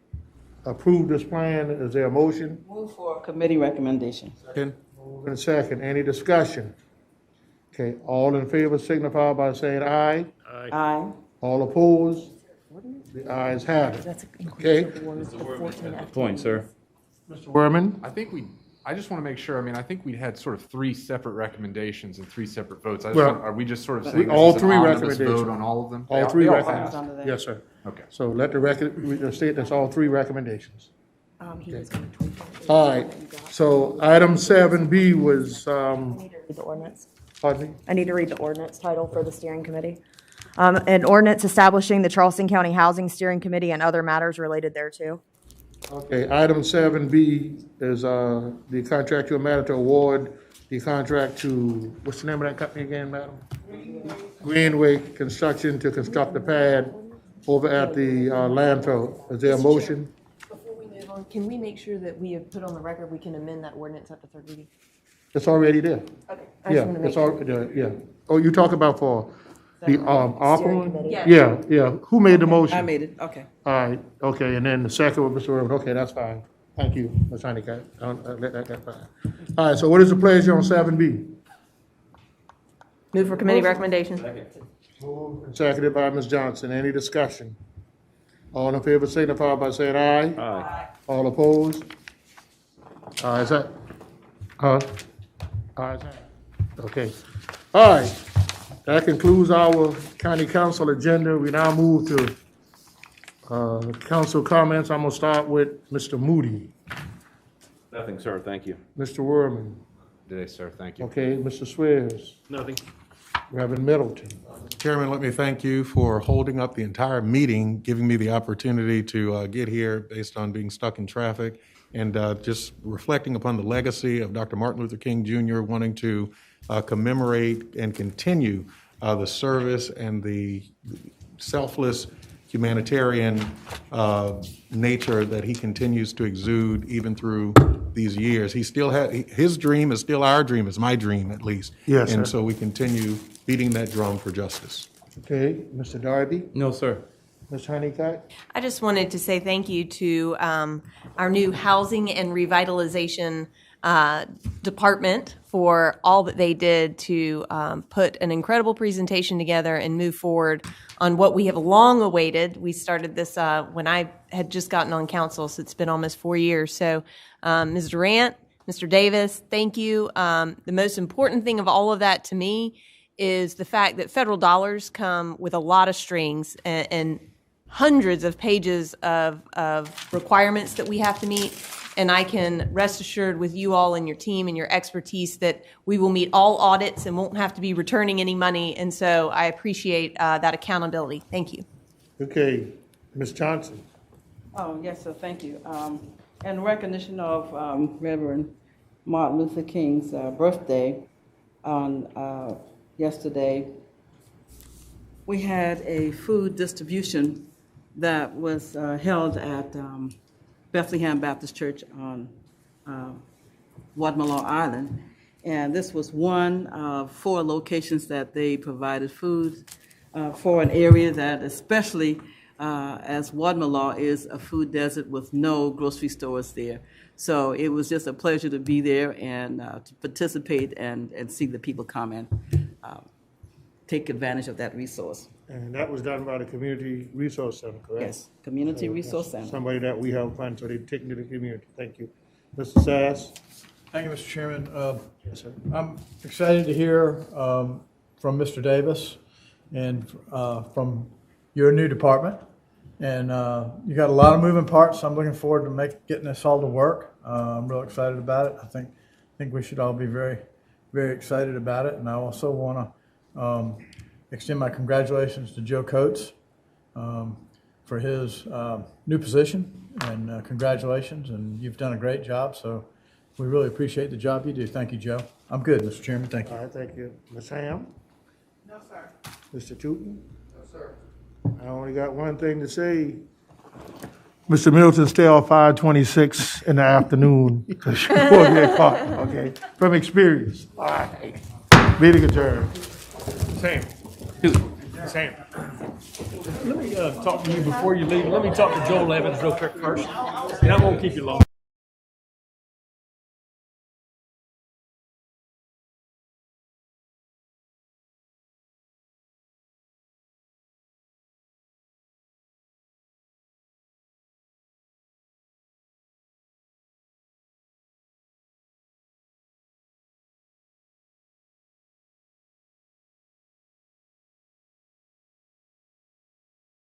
approve this plan. Is there a motion? Move for committee recommendation. Second. Moving second. Any discussion? Okay, all in favor signify by saying aye. Aye. All opposed? The ayes have it. Okay, Point, sir. Mr. Werman? I just want to make sure, I think we had sort of 3 separate recommendations and 3 separate votes. Well, Are we just sort of we- saying all this is three an omnibus recommendations. vote on all of them? All three They all recommendations. passed. under that. Yes, sir. Okay. So let the record, we just state that's all 3 recommendations. All right, so item 7B was, Read the ordinance. pardon me? I need to read the ordinance title for the steering committee. An ordinance establishing the Charleston County Housing Steering Committee and other matters related thereto. Okay, item 7B is the contractual matter to award the contract to, what's the name of that company again, madam? Greenway Construction to construct the pad over at the landfill. Is there a motion? Before we move on, can we make sure that we have put on the record, we can amend that ordinance at the third reading? It's already there. Okay. I just Yeah, wanna make it's sure. already, yeah. Oh, you talk about for the ARPA Steering one? committee. Yeah, yeah. Who made the motion? I made it, okay. All right, okay, and then the second was Mr. Irvin. Okay, that's fine. Thank you, Ms. Honeycutt. I'll let that get by. All right, so what is the pleasure on 7B? Move for committee recommendation. Moved and seconded by Ms. Johnson. Any discussion? All in favor signify by saying aye. Aye. All opposed? Is that, is that, okay. All right, that concludes our county council agenda. We now move to council comments. I'm gonna start with Mr. Moody. Nothing, sir, thank you. Mr. Werman. Today, sir, thank you. Okay, Mr. Swears. Nothing. Reverend Middleton. Chairman, let me thank you for holding up the entire meeting, giving me the opportunity to get here based on being stuck in traffic, and just reflecting upon the legacy of Dr. Martin Luther King Jr., wanting to commemorate and continue the service and the selfless humanitarian nature that he continues to exude even through these years. He still his dream is still our dream, is my dream at least. Yes, And sir. so we continue beating that drum for justice. Okay, Mr. Darby? No, sir. Ms. Honeycutt? I just wanted to say thank you to our new Housing and Revitalization Department for all that they did to put an incredible presentation together and move forward on what we have long awaited. We started this when I had just gotten on council, so it's been almost 4 years. So Ms. Durant, Mr. Davis, thank you. The most important thing of all of that to me is the fact that federal dollars come with a lot of strings and hundreds of pages of requirements that we have to meet. And I can rest assured with you all and your team and your expertise that we will meet all audits and won't have to be returning any money. And so I appreciate that accountability. Thank you. Okay, Ms. Johnson? Oh, yes, sir, thank you. In recognition of Reverend Martin Luther King's birthday on yesterday, we had a food distribution that was held at Bethlehem Baptist Church on Wadmalaw Island. And this was one of 4 locations that they provided food for an area that, especially as Wadmalaw is a food desert with no grocery stores there. So it was just a pleasure to be there and to participate and see the people come and take advantage of that resource. And that was done by the Community Resource Center, correct? Yes, Community So Resource that's Center. Somebody that we help fund, so they take into the community. Thank you. Mr. Sass? Thank you, Mr. Chairman. Yes, sir. I'm excited to hear from Mr. Davis and from your new department. And you got a lot of moving parts. So I'm looking forward to getting this all to work. I'm real excited about it. I think we should all be very, very excited about it. And I also want to extend my congratulations to Joe Coates for his new position. And congratulations. And you've done a great job. So we really appreciate the job you do. Thank you, Joe. I'm good, Mr. Chairman. Thank you. All right, thank you. Ms. Ham? No, sir. Mr. Tootin? No, sir. I only got one thing to say. Mr. Middleton, stay off 526 in the afternoon because you will get caught, okay? From experience. All right. Meeting adjourned. Sam. Sam. Let me talk to you before you leave. Let me talk to Joel Evans real quick first, and I won't keep you long.